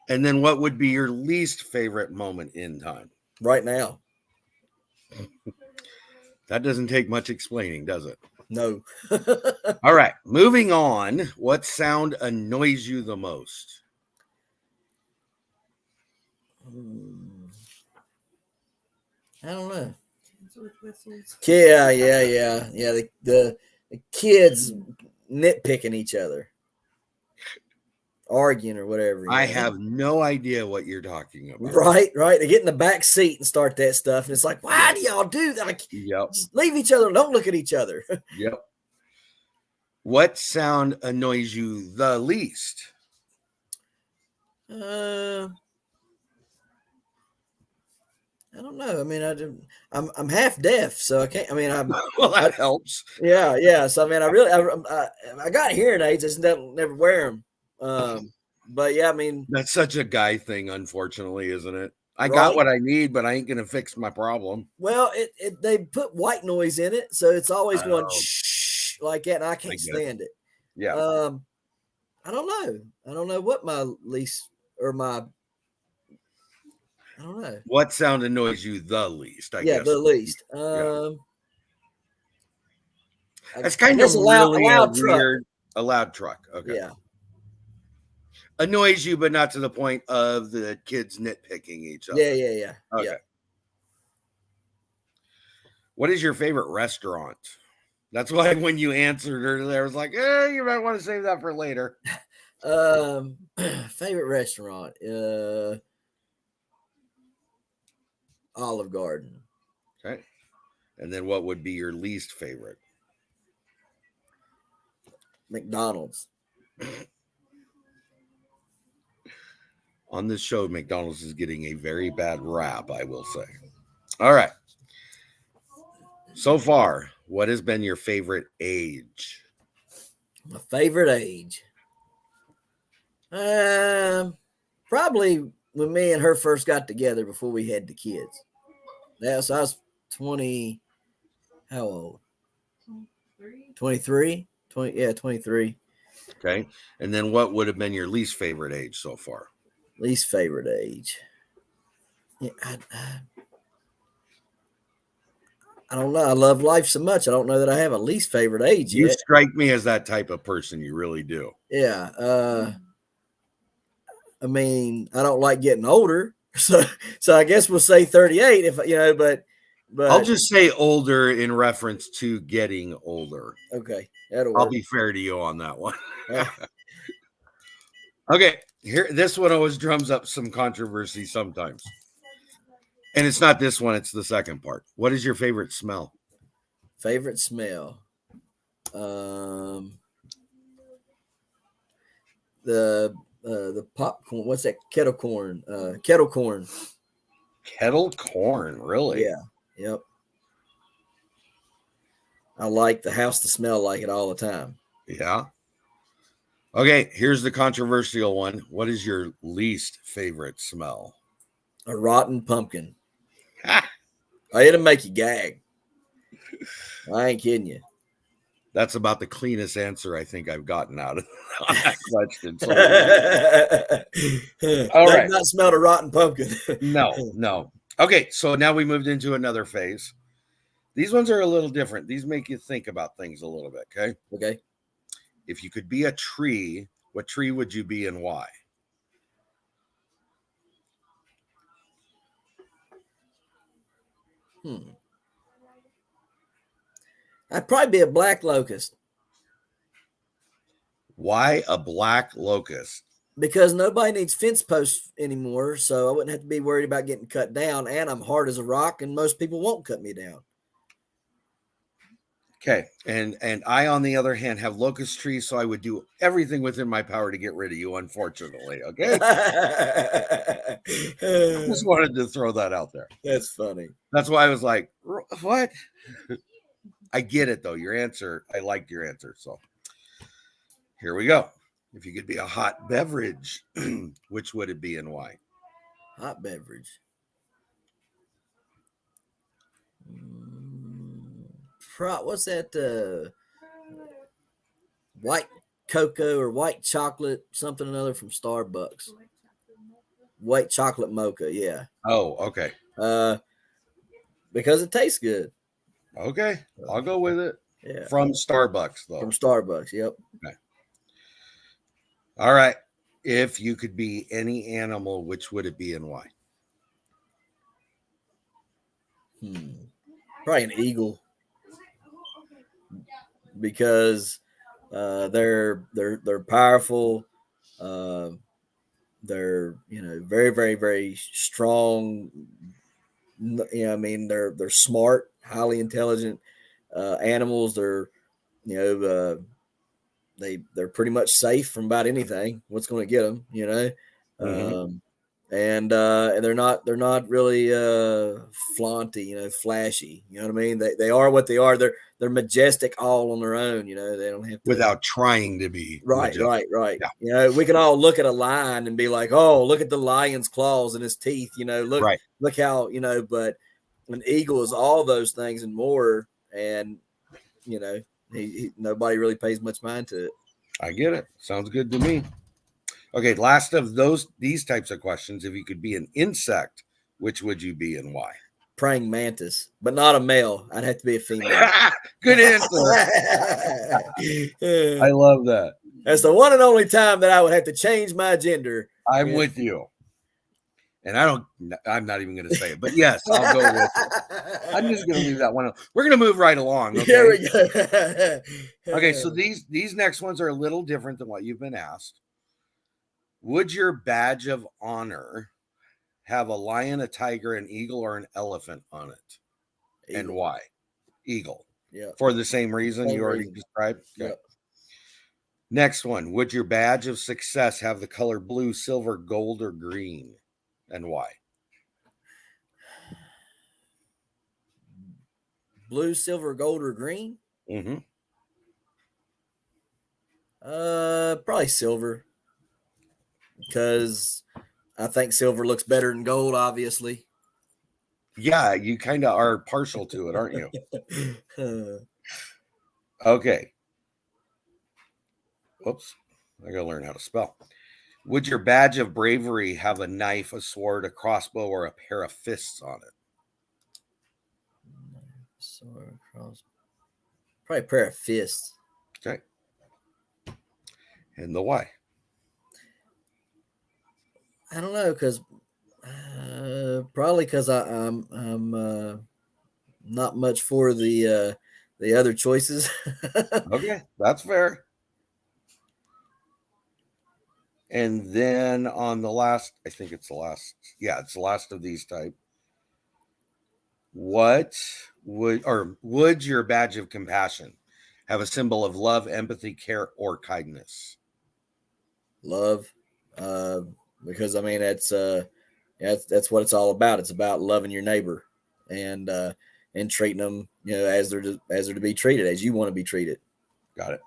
And then what would be your least favorite moment in time? Right now. That doesn't take much explaining, does it? No. All right. Moving on. What sound annoys you the most? I don't know. Yeah. The kids nitpicking each other, arguing or whatever. I have no idea what you're talking about. Right. They get in the back seat and start that stuff, and it's like, why do y'all do that? Like, just leave each other. Don't look at each other. Yep. What sound annoys you the least? I don't know. I mean, I'm half deaf, so I can't. I mean, well, that helps. Yeah. So I mean, I got hearing aids. I just never wear them. But yeah, I mean, that's such a guy thing, unfortunately, isn't it? I got what I need, but I ain't gonna fix my problem. Well, they put white noise in it, so it's always going shh like that, and I can't stand it. Yeah. I don't know. I don't know what my least or my. I don't know. What sound annoys you the least? I guess. The least. That's kind of really a loud truck. Okay. Yeah. Annoys you, but not to the point of the kids nitpicking each other. Yeah. Okay. Yeah. What is your favorite restaurant? That's why when you answered earlier, I was like, you might want to save that for later. Favorite restaurant. Olive Garden. Okay. And then what would be your least favorite? McDonald's. On this show, McDonald's is getting a very bad rap, I will say. All right. So far, what has been your favorite age? My favorite age? Probably when me and her first got together before we had the kids. So I was 20. How old? 23. 23. Okay. And then what would have been your least favorite age so far? Least favorite age? Yeah, I don't know. I love life so much. I don't know that I have a least favorite age yet. You strike me as that type of person. You really do. Yeah. I mean, I don't like getting older, so I guess we'll say 38. If but I'll just say older in reference to getting older. Okay, that'll work. I'll be fair to you on that one. Okay, here this one always drums up some controversy sometimes, and it's not this one; it's the second part. What is your favorite smell? Favorite smell? the popcorn. What's that? Kettle corn. Kettle corn. Kettle corn, really? Yeah. Yep. I like the house to smell like it all the time. Yeah. Okay, here's the controversial one. What is your least favorite smell? A rotten pumpkin. It'll make you gag. I ain't kidding you. That's about the cleanest answer I think I've gotten out of that question. All right. Not smelled a rotten pumpkin. No. Okay, so now we moved into another phase. These ones are a little different. These make you think about things a little bit, okay? Okay. If you could be a tree, what tree would you be and why? I'd probably be a black locust. Why a black locust? Because nobody needs fence posts anymore, so I wouldn't have to be worried about getting cut down. And I'm hard as a rock, and most people won't cut me down. Okay, and I, on the other hand, have locust trees, so I would do everything within my power to get rid of you, unfortunately, okay? I just wanted to throw that out there. That's funny. That's why I was like, what? I get it, though. Your answer, I liked your answer, so here we go. If you could be a hot beverage, which would it be and why? Hot beverage. What's that? White cocoa or white chocolate, something or another from Starbucks. White chocolate mocha, yeah. Oh, okay. Because it tastes good. Okay, I'll go with it. Yeah. From Starbucks, though. From Starbucks, yep. Okay. All right. If you could be any animal, which would it be and why? Probably an eagle. Because they're powerful. They're very, very, very strong. I mean they're smart, highly intelligent animals. They're they're pretty much safe from about anything. What's going to get them? And they're not really flaunty, flashy. You know what I mean? They are what they are. They're majestic all on their own. They don't have to, without trying to be right. Yeah. We can all look at a lion and be like, oh, look at the lion's claws and his teeth. Look how But an eagle is all those things and more. And nobody really pays much mind to it. I get it. Sounds good to me. Okay, last of these types of questions. If you could be an insect, which would you be and why? Praying mantis, but not a male. I'd have to be a female. Good answer. I love that. That's the one and only time that I would have to change my gender. I'm with you. And I'm not even going to say it, but yes, I'll go with it. I'm just going to leave that one. We're going to move right along. Okay? Here we go. Okay, so these next ones are a little different than what you've been asked. Would your badge of honor have a lion, a tiger, an eagle, or an elephant on it? Eagle. And why? Eagle. Yeah. For the same reason you already described? Okay. Yep. Next one. Would your badge of success have the color blue, silver, gold, or green? And why? Blue, silver, gold, or green? Mm-hmm. Probably silver. Because I think silver looks better than gold, obviously. Yeah, you kind of are partial to it, aren't you? Okay. Oops. I got to learn how to spell. Would your badge of bravery have a knife, a sword, a crossbow, or a pair of fists on it? Sword, crossbow. Probably a pair of fists. Okay. And the why? I don't know, because probably because I'm not much for the other choices. Okay, that's fair. And then on the last, I think it's the last. Yeah, it's the last of these type. Would your badge of compassion have a symbol of love, empathy, care, or kindness? love, because I mean that's what it's all about. It's about loving your neighbor and treating them, as they're to be treated, as you want to be treated. Got it.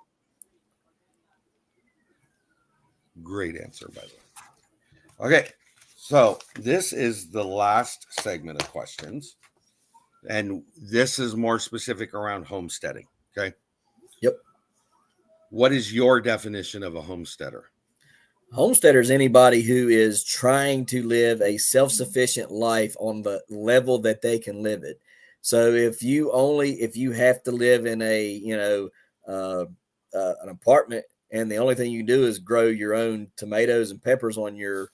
Great answer, by the way. Okay, so this is the last segment of questions, and this is more specific around homesteading. Okay. Yep. What is your definition of a homesteader? Homesteader is anybody who is trying to live a self-sufficient life on the level that they can live it. So if you have to live in an apartment, and the only thing you do is grow your own tomatoes and peppers on your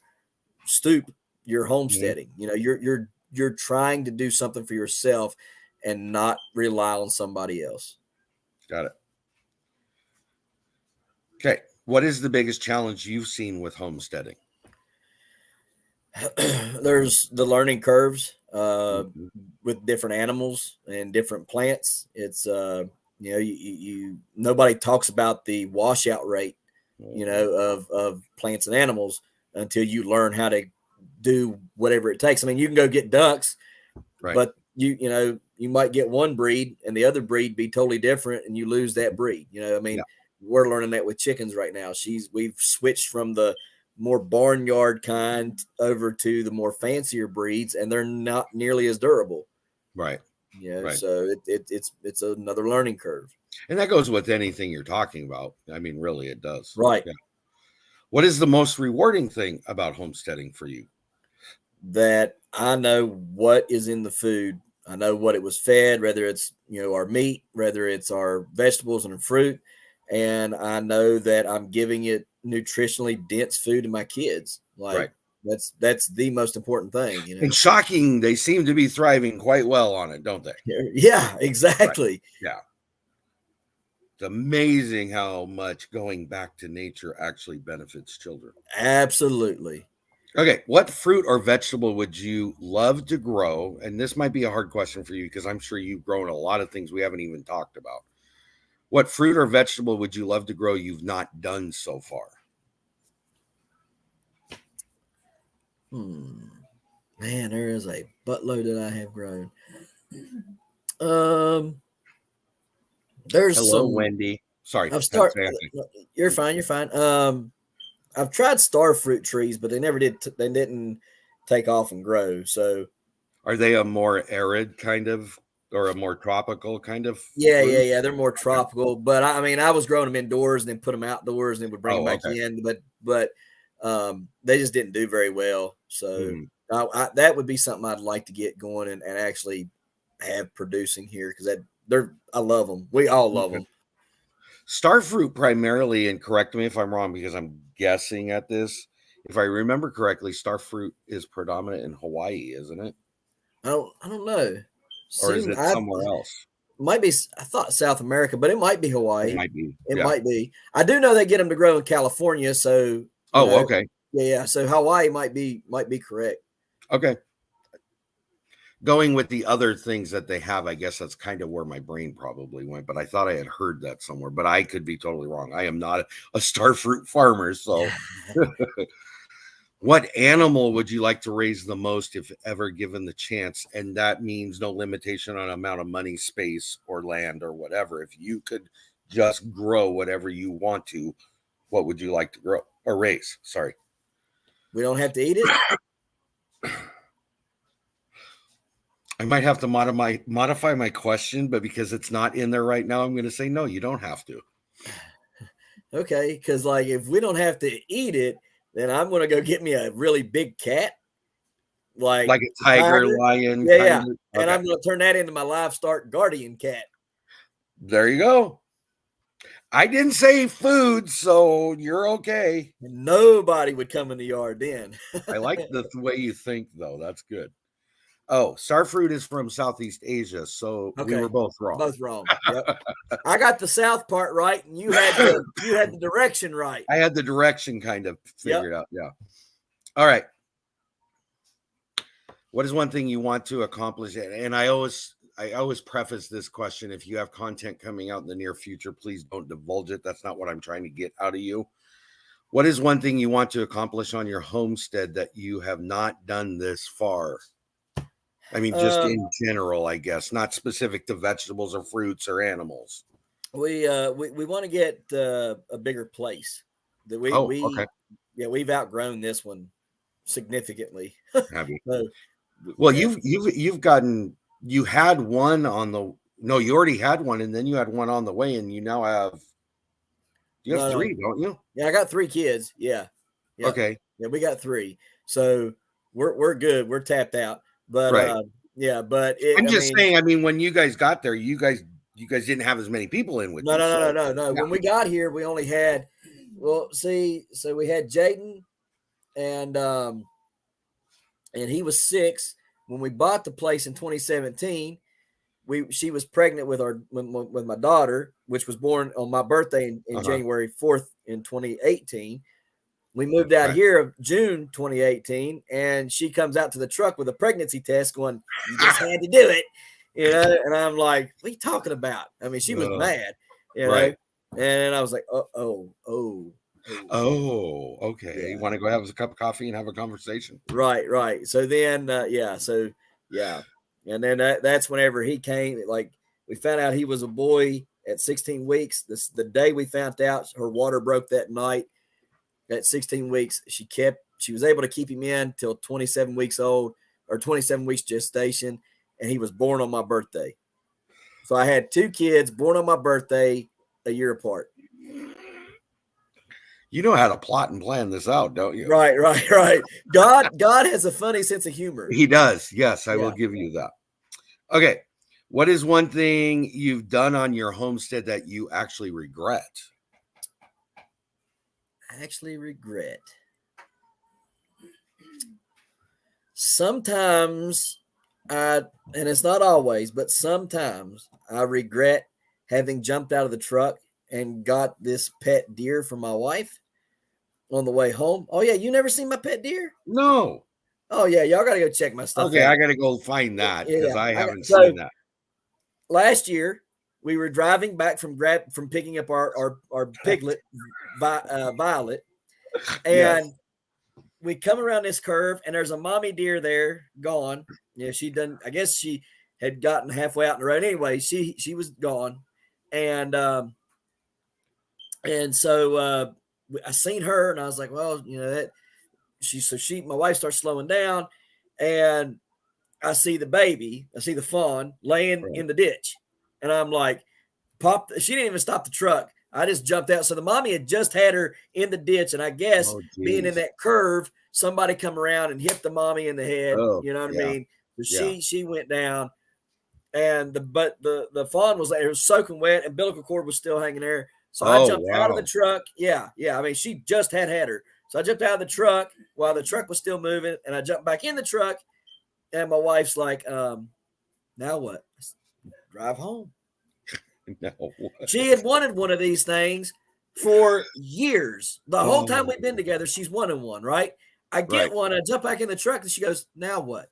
stoop, you're homesteading. You're trying to do something for yourself and not rely on somebody else. Got it. Okay. What is the biggest challenge you've seen with homesteading? There's the learning curves with different animals and different plants. It's nobody talks about the washout rate, of plants and animals until you learn how to do whatever it takes. I mean, you can go get ducks, right, but you might get one breed and the other breed be totally different, and you lose that breed. We're learning that with chickens right now. We've switched from the more barnyard kind over to the more fancier breeds, and they're not nearly as durable. Right. Right. So it's another learning curve. And that goes with anything you're talking about. I mean, really, it does. Right. Yeah. What is the most rewarding thing about homesteading for you? That I know what is in the food. I know what it was fed, whether it's, our meat, whether it's our vegetables and fruit. And I know that I'm giving it nutritionally dense food to my kids. Right. That's the most important thing. And shocking, they seem to be thriving quite well on it, don't they? Yeah, exactly. Right. Yeah. It's amazing how much going back to nature actually benefits children. Absolutely. Okay. What fruit or vegetable would you love to grow? And this might be a hard question for you because I'm sure you've grown a lot of things we haven't even talked about. What fruit or vegetable would you love to grow you've not done so far? Man, there is a buttload that I have grown. There's Hello, Wendy. Sorry. You're fine. You're fine. I've tried star fruit trees, but they never did. They didn't take off and grow. So, are they a more arid kind of, or a more tropical kind of? Yeah. They're more tropical, but I was growing them indoors and then put them outdoors and then would bring them back in. But they just didn't do very well. So that would be something I'd like to get going and actually have producing here, because I love them. We all love them. Star fruit primarily, and correct me if I'm wrong because I'm guessing at this. If I remember correctly, star fruit is predominant in Hawaii, isn't it? I don't know. Or is it somewhere else? Might be. I thought South America, but it might be Hawaii. It might be. It might be. I do know they get them to grow in California. So. Okay. Yeah. So Hawaii might be correct. Okay. Going with the other things that they have, I guess that's kind of where my brain probably went, but I thought I had heard that somewhere, but I could be totally wrong. I am not a star fruit farmer. So what animal would you like to raise the most if ever given the chance? And that means no limitation on amount of money, space, or land or whatever. If you could just grow whatever you want to, what would you like to grow or raise? Sorry. We don't have to eat it. I might have to modify my question, but because it's not in there right now, I'm going to say, no, you don't have to. Okay. Because if we don't have to eat it, then I'm going to go get me a really big cat. Like a tiger, lion. Yeah. Okay. And I'm going to turn that into my livestock guardian cat. There you go. I didn't say food, so you're okay. Nobody would come in the yard then. I like the way you think, though. That's good. Oh, star fruit is from Southeast Asia, so we were both wrong. Both wrong. Yep. I got the south part right, and you had the direction right. I had the direction kind of figured out. Yeah. All right. What is one thing you want to accomplish? And I always preface this question: if you have content coming out in the near future, please don't divulge it. That's not what I'm trying to get out of you. What is one thing you want to accomplish on your homestead that you have not done this far? I mean, just in general, I guess, not specific to vegetables or fruits or animals. We want to get a bigger place. That Okay. Yeah, we've outgrown this one significantly. Have you? So, Well, yeah. you had one on the no, you already had one, and then you had one on the way, and you now have No, three, don't you? Yeah, I got 3 kids. Yeah. Okay. Yeah, we got 3. So we're good. We're tapped out. But Right. yeah, but I'm just saying, I mean, when you guys got there, you guys didn't have as many people in with you. No. Yeah. When we got here, we only had so we had Jaden and he was 6 when we bought the place in 2017. She was pregnant with my daughter, which was born on my birthday in January 4th in 2018. We moved out here of June 2018, and she comes out to the truck with a pregnancy test going, "You just had to do it," and I'm like, "What are you talking about?" I mean, she was mad, right. And I was like, oh, okay. Yeah. You want to go have a cup of coffee and have a conversation? Right. So then, and then that's whenever he came. Like, we found out he was a boy at 16 weeks. The day we found out, her water broke that night. At 16 weeks, she was able to keep him in till 27 weeks old, or 27 weeks gestation, and he was born on my birthday. So I had 2 kids born on my birthday, a year apart. You know how to plot and plan this out, don't you? Right. God has a funny sense of humor. He does. Yes, I will give you that. Okay. What is one thing you've done on your homestead that you actually regret? Sometimes and it's not always, but sometimes I regret having jumped out of the truck and got this pet deer for my wife on the way home. Oh yeah, you never seen my pet deer? No. Oh yeah, y'all got to go check my stuff Okay, out. I got to go find that because I haven't so, seen that. Last year, we were driving back from picking up our piglet, Violet, and we come around this curve, and there's a mommy deer there, gone. Yeah, she done. I guess she had gotten halfway out in the road. Anyway, she was gone, and so I seen her, and I was like, well, that my wife starts slowing down, and I see the baby, I see the fawn laying in the ditch, and I'm like, she didn't even stop the truck. I just jumped out. So the mommy had just had her in the ditch, and I guess being in that curve, somebody come around and hit the mommy in the head. You know what I mean? So she went down, and the fawn was there, it was soaking wet, and umbilical cord was still hanging there. So I jumped out of the truck. Yeah. I mean, she just had her. So I jumped out of the truck while the truck was still moving, and I jumped back in the truck, and my wife's like, now what? Drive home. No. She had wanted one of these things for years. The whole time we've been together, she's wanted one, right? I get one, I jump back in the truck, and she goes, now what?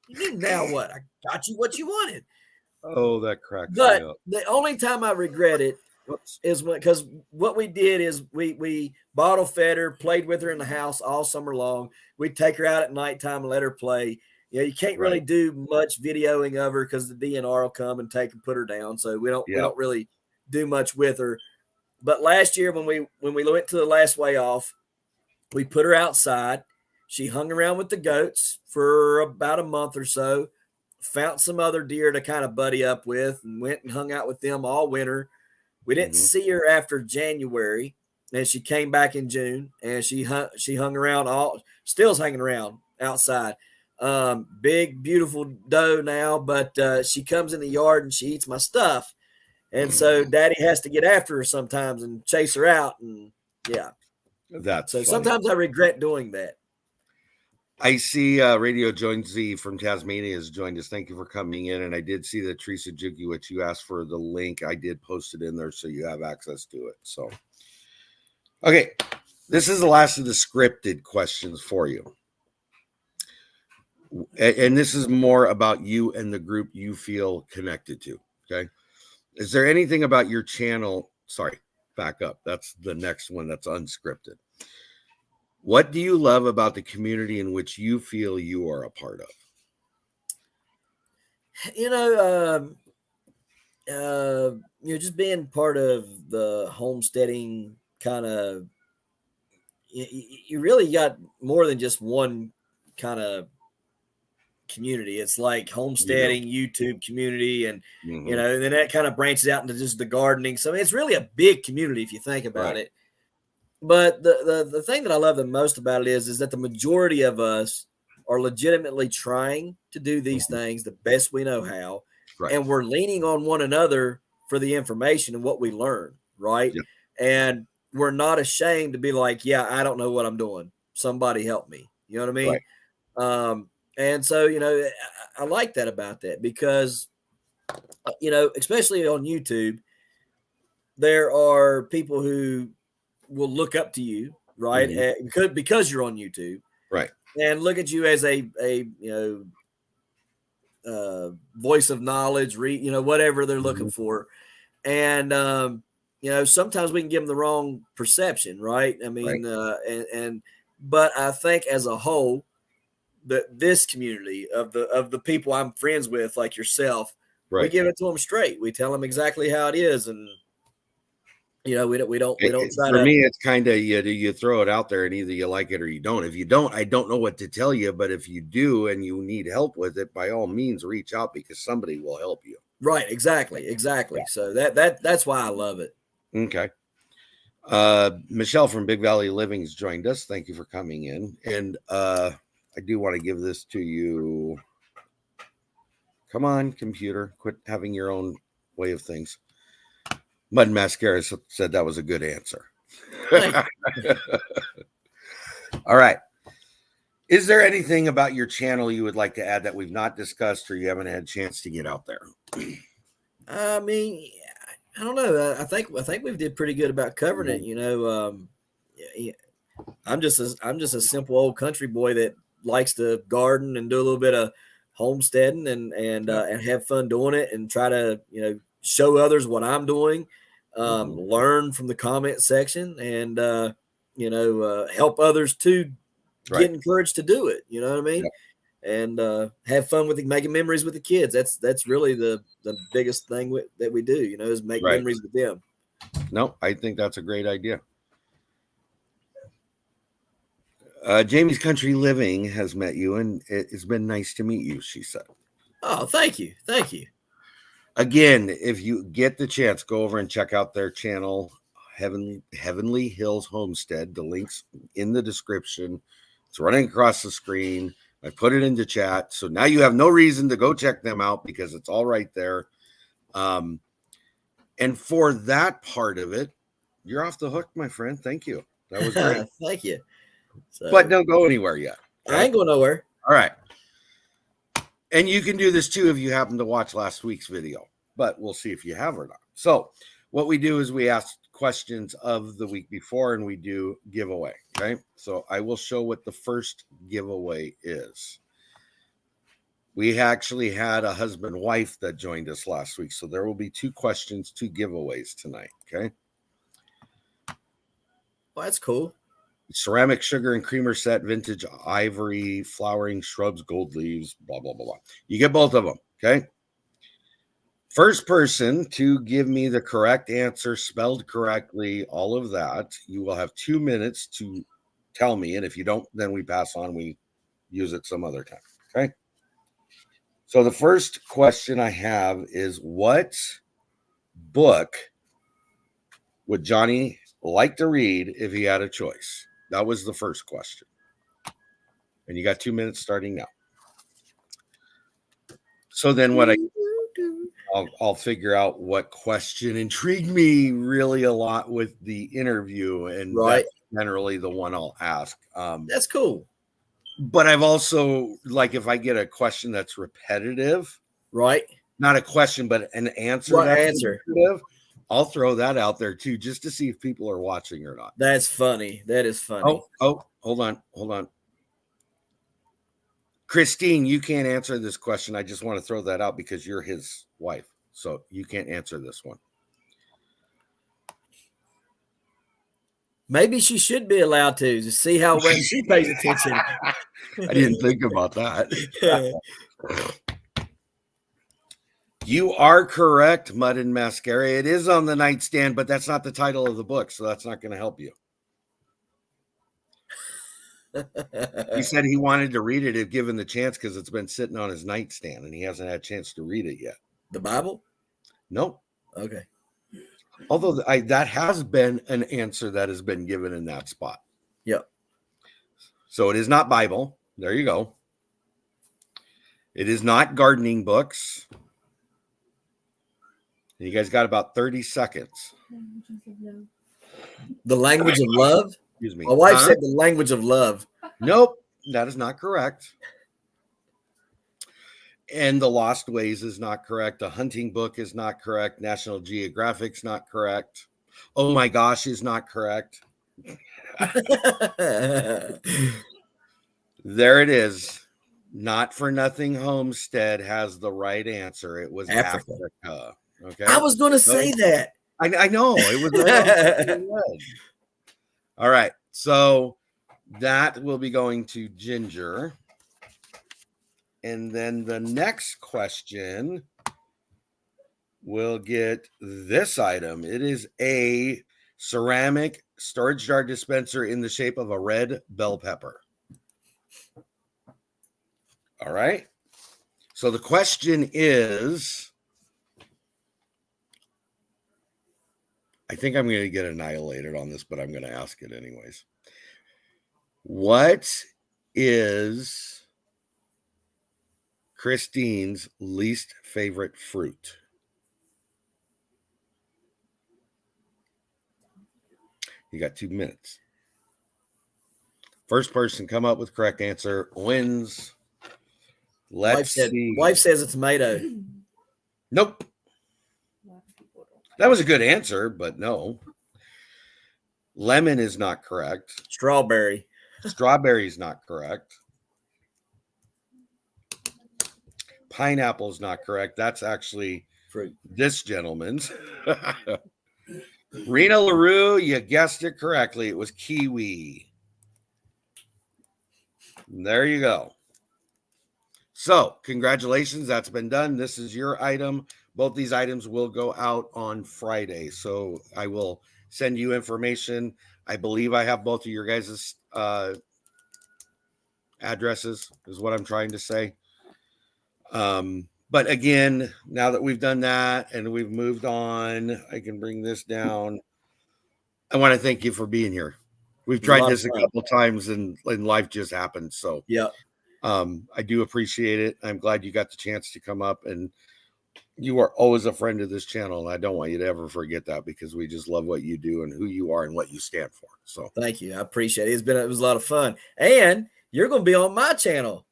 You mean now what? I got you what you wanted. Oh, that cracks me up. But the only time I regret it is because what we did is we bottle fed her, played with her in the house all summer long. We'd take her out at nighttime and let her play. You can't really do much videoing of her because the DNR will come and put her down. So we don't really do much with her. But last year when we went to the last way off, we put her outside. She hung around with the goats for about a month or so, found some other deer to kind of buddy up with, and went and hung out with them all winter. We didn't see her after January, and she came back in June, and she hung around still's hanging around outside. Big, beautiful doe now, but she comes in the yard and she eats my stuff. And so Daddy has to get after her sometimes and chase her out. And that's so funny. Sometimes I regret doing that. I see Radio Jonesy from Tasmania has joined us. Thank you for coming in. And I did see that Teresa Jukiewicz, you asked for the link. I did post it in there so you have access to it. So, okay, this is the last of the scripted questions for you. And this is more about you and the group you feel connected to. Okay. Is there anything about your channel? Sorry, back up. That's the next one that's unscripted. What do you love about the community in which you feel you are a part of? You know, just being part of the homesteading kind of, you really got more than just one kind of community. It's like You do. homesteading, YouTube community, and Mhm. and then that kind of branches out into just the gardening. So I mean, it's really a big community if you think about Right. it. But the thing that I love the most about it is that the majority of us are legitimately trying to do these Mhm. things the best we know how, Right. and we're leaning on one another for the information and what we learn, right? Yeah. And we're not ashamed to be like, yeah, I don't know what I'm doing. Somebody help me. You know what I mean? Right. And so, I like that about that because, especially on YouTube, there are people who will look up to you, right? Mhm. Because you're on YouTube Right. and look at you as a voice of knowledge, whatever they're looking Mhm. for. And sometimes we can give them the wrong perception, right? I Right. mean, but I think as a whole, this community of the people I'm friends with, like yourself, we Right. give it to them straight. We tell them exactly how it is, and we don't try For to. me, it's kind of you throw it out there, and either you like it or you don't. If you don't, I don't know what to tell you. But if you do, and you need help with it, by all means, reach out because somebody will help you. Right, exactly. So that's why I love it. Okay. Michelle from Big Valley Living's joined us. Thank you for coming in. And I do want to give this to you. Come on, computer, quit having your own way of things. Mud Mascara said that was a good answer. Thank All right. Is there anything about your channel you would like to add that we've not discussed or you haven't had a chance to get out there? I mean, I don't know. I think we did pretty good about covering it. Yeah, I'm just a simple old country boy that likes to garden and do a little bit of homesteading and have fun doing it and try to show others what I'm doing, Mhm. learn from the comment section and help others to Right. get encouraged to do it. You know what I mean? Yeah. And have fun with it, making memories with the kids. That's really the biggest thing that we do. Is make Right. memories with them. No, I think that's a great idea. Jamie's Country Living has met you, and it's been nice to meet you, she said. Oh, thank you. Again, if you get the chance, go over and check out their channel, Heavenly Hills Homestead. The link's in the description. It's running across the screen. I put it into chat. So now you have no reason to go check them out because it's all right there. And for that part of it, you're off the hook, my friend. Thank you. That was great. Thank you. So But don't go anywhere yet. I ain't going nowhere. All right. And you can do this too if you happen to watch last week's video, but we'll see if you have or not. So what we do is we ask questions of the week before and we do giveaway. Okay. So I will show what the first giveaway is. We actually had a husband wife that joined us last week. So there will be 2 questions, 2 giveaways tonight. Okay. Well, that's cool. Ceramic sugar and creamer set, vintage ivory, flowering shrubs, gold leaves, blah, blah, blah, blah. You get both of them. Okay. First person to give me the correct answer, spelled correctly, all of that, you will have 2 minutes to tell me. And if you don't, then we pass on. We use it some other time. Okay. So the first question I have is what book would Johnny like to read if he had a choice? That was the first question. And you got 2 minutes starting now. So then what I'll figure out what question intrigued me really a lot with the interview, and Right. that's generally the one I'll ask. That's cool. But I've also, like, if I get a question that's repetitive, Right. not a question, but an answer What that's answer? repetitive, I'll throw that out there too, just to see if people are watching or not. That's funny. That is funny. Oh, hold on. Christine, you can't answer this question. I just want to throw that out because you're his wife. So you can't answer this one. Maybe she should be allowed to see how well she pays attention. I didn't think about that. You are correct, Mud and Mascara. It is on the nightstand, but that's not the title of the book, so that's not going to help you. He said he wanted to read it if given the chance because it's been sitting on his nightstand and he hasn't had a chance to read it yet. The Bible? Nope. Okay. Although that has been an answer that has been given in that spot. Yep. So it is not Bible. There you go. It is not gardening books. And you guys got about 30 seconds. The language of love? Excuse me. My wife said the language of love. Nope, that is not correct. And The Lost Ways is not correct. The Hunting Book is not correct. National Geographic's not correct. Oh my gosh is not correct. There it is. Not for nothing. Homestead has the right answer. It was Africa. Okay. I was going to say that. I know. It was. All right. So that will be going to Ginger. And then the next question will get this item. It is a ceramic storage jar dispenser in the shape of a red bell pepper. All right. So the question is, I think I'm going to get annihilated on this, but I'm going to ask it anyways. What is Christine's least favorite fruit? You got 2 minutes. First person come up with correct answer wins. Let's see. Wife says a tomato. Nope. That was a good answer, but no. Lemon is not correct. Strawberry. Strawberry is not correct. Pineapple is not correct. That's actually fruit. This gentleman's. Rena LaRue, you guessed it correctly. It was kiwi. There you go. So, congratulations. That's been done. This is your item. Both these items will go out on Friday. So, I will send you information. I believe I have both of your guys' addresses, is what I'm trying to say. But again, now that we've done that and we've moved on, I can bring this down. I want to thank you for being here. We've tried this a couple times and life just happened. So yeah, I do appreciate it. I'm glad you got the chance to come up, and you are always a friend of this channel. And I don't want you to ever forget that, because we just love what you do and who you are and what you stand for. So thank you. I appreciate it. It was a lot of fun. And you're going to be on my channel.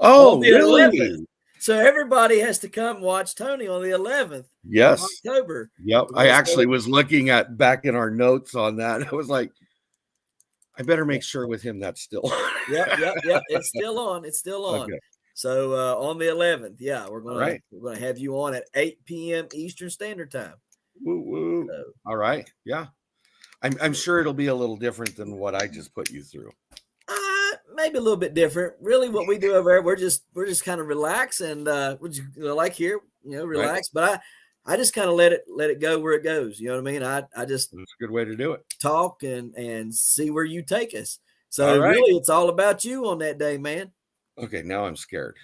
Oh, really? So everybody has to come watch Tony on the 11th. Yes. October. Yep. I actually was looking at back in our notes on that. I was like, I better make sure with him that's still on. Yep. It's still on. It's still on. Okay. So on the 11th, yeah, we're gonna have you on at 8 p.m. Eastern Standard Time. Woo woo. So, all right. Yeah. I'm sure it'll be a little different than what I just put you through. Maybe a little bit different. Really, what we do over there, we're just kind of relax and like here, relax. Right. But I just kind of let it go where it goes. You know what I mean? I just that's a good way to do it. Talk and see where you take us. So really, it's all about you on that day, man. Okay, now I'm scared.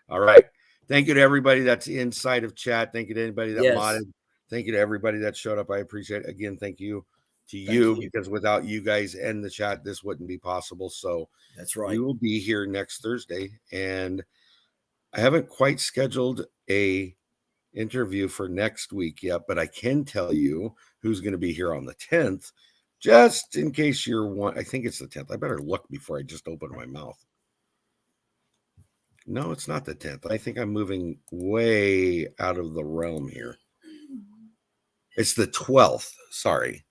All right. Thank you to everybody that's inside of chat. Thank you to anybody that modded. Thank you to everybody that showed up. I appreciate it. Again, thank you to you, because without you guys and the chat, this wouldn't be possible. So that's right. We will be here next Thursday, and I haven't quite scheduled a interview for next week yet, but I can tell you who's going to be here on the 10th, just in case you're one. I think it's the 10th. I better look before I just open my mouth. No, it's not the 10th. I think I'm moving way out of the realm here. It's the 12th. Sorry.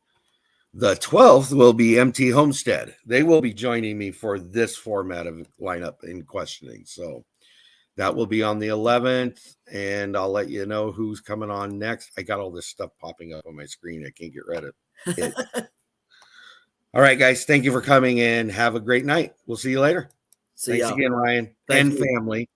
The 12th will be MT Homestead. They will be joining me for this format of lineup and questioning. So That will be on the 11th, and I'll let you know who's coming on next. I got all this stuff popping up on my screen. I can't get rid of it. All right, guys. Thank you for coming in. Have a great night. We'll see you later. See Thanks y'all. again, Ryan. Thank and you. family.